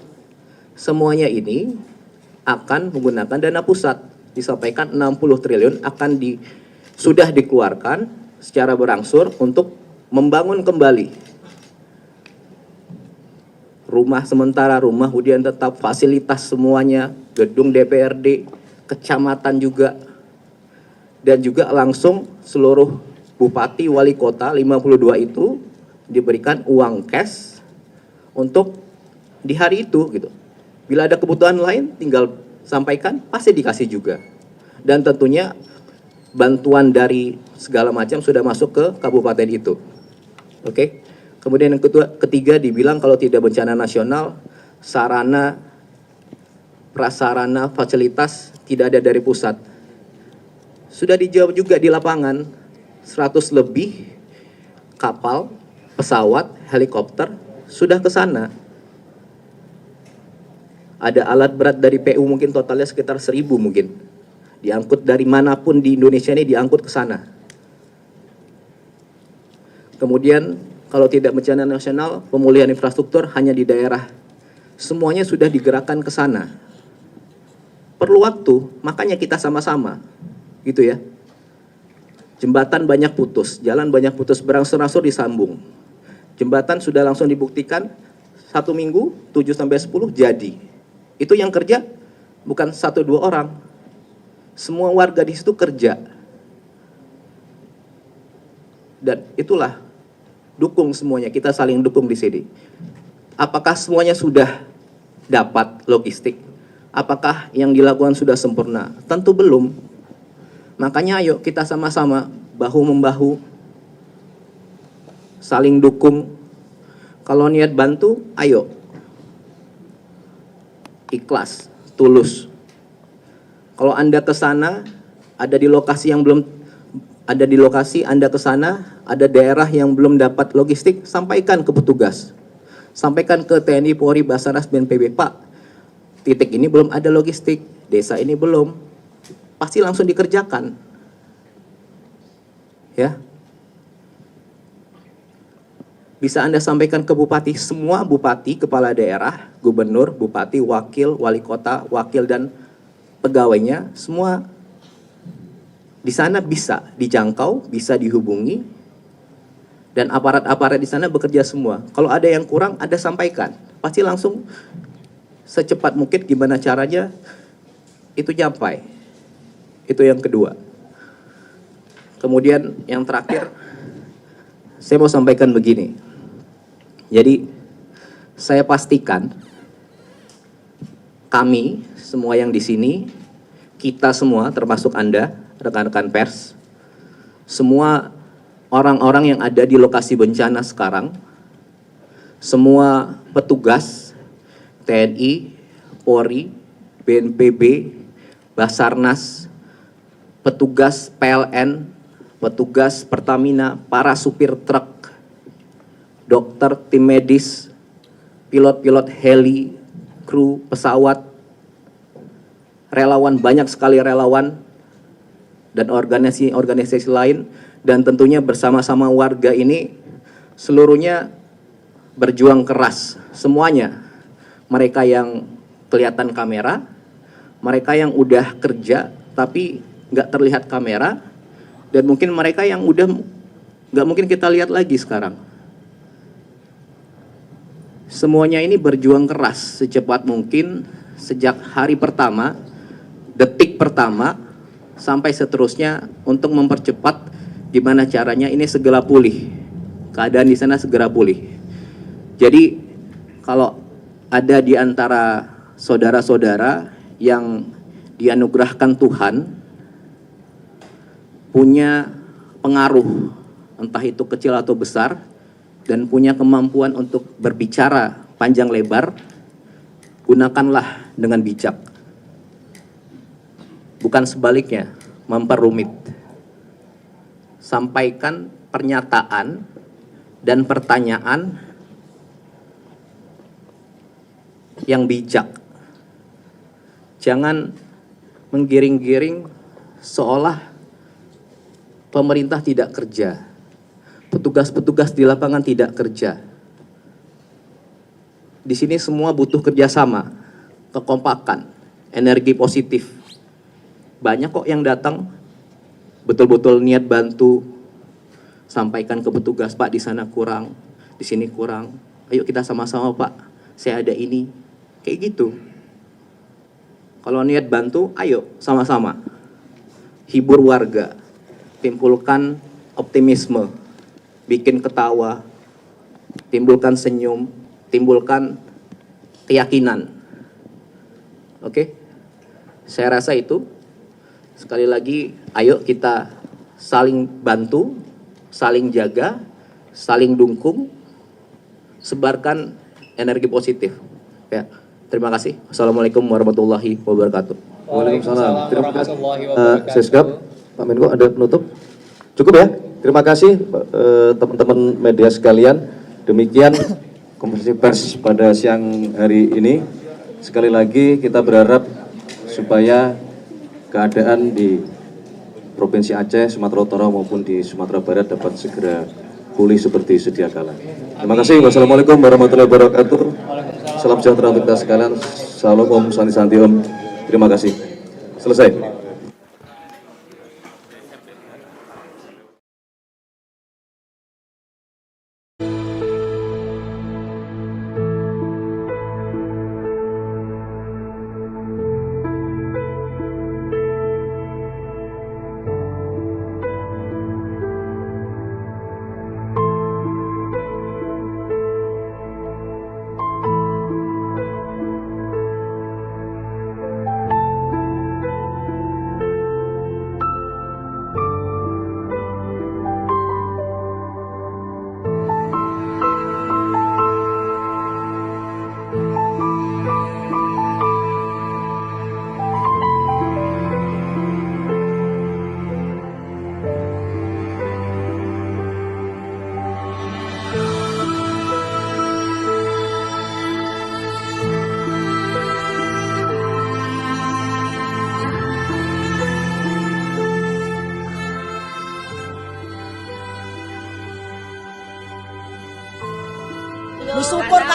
Semuanya ini akan menggunakan dana pusat. Disampaikan 60 triliun sudah dikeluarkan secara berangsur untuk membangun kembali rumah sementara, rumah hunian tetap, fasilitas semuanya, gedung DPRD, kecamatan juga, dan juga langsung seluruh bupati, wali kota, 52 itu diberikan uang cash untuk di hari itu gitu. Bila ada kebutuhan lain tinggal sampaikan, pasti dikasih juga. Dan tentunya bantuan dari segala macam sudah masuk ke kabupaten itu. Oke. Kemudian yang ketiga dibilang kalau tidak bencana nasional, sarana, prasarana, fasilitas tidak ada dari pusat. Sudah dijawab juga di lapangan, 100 lebih kapal, pesawat, helikopter sudah ke sana. Ada alat berat dari PU mungkin totalnya sekitar 1.000 mungkin. Diangkut dari manapun di Indonesia ini diangkut ke sana. Kemudian kalau tidak bencana nasional, pemulihan infrastruktur hanya di daerah. Semuanya sudah digerakkan ke sana. Perlu waktu, makanya kita sama-sama. Gitu ya. Jembatan banyak putus, jalan banyak putus, berangsur-angsur disambung. Jembatan sudah langsung dibuktikan, 1 minggu, 7-10 jadi. Itu yang kerja bukan 1-2 orang. Semua warga di situ kerja. Dan itulah dukung semuanya, kita saling dukung di sini. Apakah semuanya sudah dapat logistik? Apakah yang dilakukan sudah sempurna? Tentu belum. Makanya ayo kita sama-sama bahu-membahu, saling dukung. Kalau niat bantu, ayo. Ikhlas, tulus. Kalau Anda ke sana, ada di lokasi yang belum, ada di lokasi Anda ke sana, ada daerah yang belum dapat logistik, sampaikan ke petugas. Sampaikan ke TNI, Polri, Basarnas, BNPB, Pak, titik ini belum ada logistik, desa ini belum. Pasti langsung dikerjakan. Ya. bisa Anda sampaikan ke bupati, semua bupati, kepala daerah, gubernur, bupati, wakil, wali kota, wakil dan pegawainya, semua di sana bisa dijangkau, bisa dihubungi, dan aparat-aparat di sana bekerja semua. Kalau ada yang kurang, Anda sampaikan. Pasti langsung secepat mungkin gimana caranya itu nyampai. Itu yang kedua. Kemudian yang terakhir, saya mau sampaikan begini. Jadi saya pastikan kami semua yang di sini, kita semua termasuk Anda, rekan-rekan pers, semua orang-orang yang ada di lokasi bencana sekarang, semua petugas TNI, Polri, BNPB, Basarnas, petugas PLN, petugas Pertamina, para supir truk, dokter, tim medis, pilot-pilot heli, kru pesawat, relawan, banyak sekali relawan, dan organisasi-organisasi lain, dan tentunya bersama-sama warga ini seluruhnya berjuang keras, semuanya. Mereka yang kelihatan kamera, mereka yang udah kerja tapi nggak terlihat kamera, dan mungkin mereka yang udah nggak mungkin kita lihat lagi sekarang. Semuanya ini berjuang keras secepat mungkin sejak hari pertama, detik pertama, sampai seterusnya untuk mempercepat gimana caranya ini segera pulih. Keadaan di sana segera pulih. Jadi kalau ada di antara saudara-saudara yang dianugerahkan Tuhan punya pengaruh, entah itu kecil atau besar, dan punya kemampuan untuk berbicara panjang lebar, gunakanlah dengan bijak. Bukan sebaliknya, memperumit. Sampaikan pernyataan dan pertanyaan yang bijak. Jangan menggiring-giring seolah pemerintah tidak kerja, petugas-petugas di lapangan tidak kerja. Di sini semua butuh kerjasama, kekompakan, energi positif. Banyak kok yang datang, betul-betul niat bantu, sampaikan ke petugas, Pak di sana kurang, di sini kurang. Ayo kita sama-sama Pak, saya ada ini, kayak gitu. Kalau niat bantu, ayo sama-sama, hibur warga. Timbulkan optimisme, bikin ketawa, timbulkan senyum, timbulkan keyakinan. Oke? Saya rasa itu. Sekali lagi, ayo kita saling bantu, saling jaga, saling dukung, sebarkan energi positif. Ya, terima kasih. Assalamualaikum warahmatullahi wabarakatuh. Waalaikumsalam. Terima kasih. Seskap. Pak Menko ada penutup? Cukup ya? Terima kasih teman-teman media sekalian. Demikian konferensi pers pada siang hari ini. Sekali lagi kita berharap supaya keadaan di Provinsi Aceh, Sumatera Utara maupun di Sumatera Barat dapat segera pulih seperti sedia kala. Terima kasih. Wassalamualaikum warahmatullahi wabarakatuh. Salam sejahtera untuk kita sekalian. Salam Om Santi Santi Om. Terima kasih. Selesai.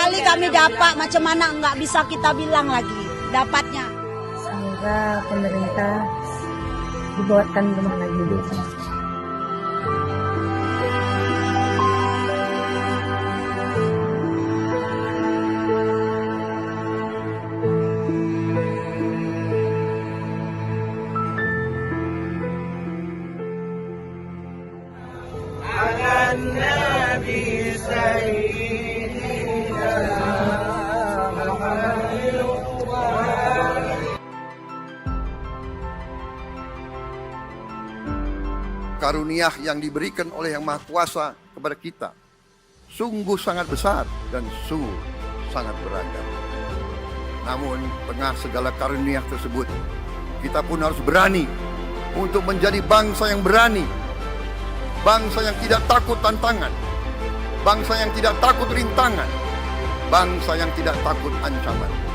kali kami dapat, macam mana nggak bisa kita bilang lagi dapatnya. Semoga pemerintah dibuatkan rumah lagi. Karunia yang diberikan oleh Yang Maha Kuasa kepada kita sungguh sangat besar dan sungguh sangat beragam. Namun tengah segala karunia tersebut, kita pun harus berani untuk menjadi bangsa yang berani, bangsa yang tidak takut tantangan, bangsa yang tidak takut rintangan, bangsa yang tidak takut ancaman.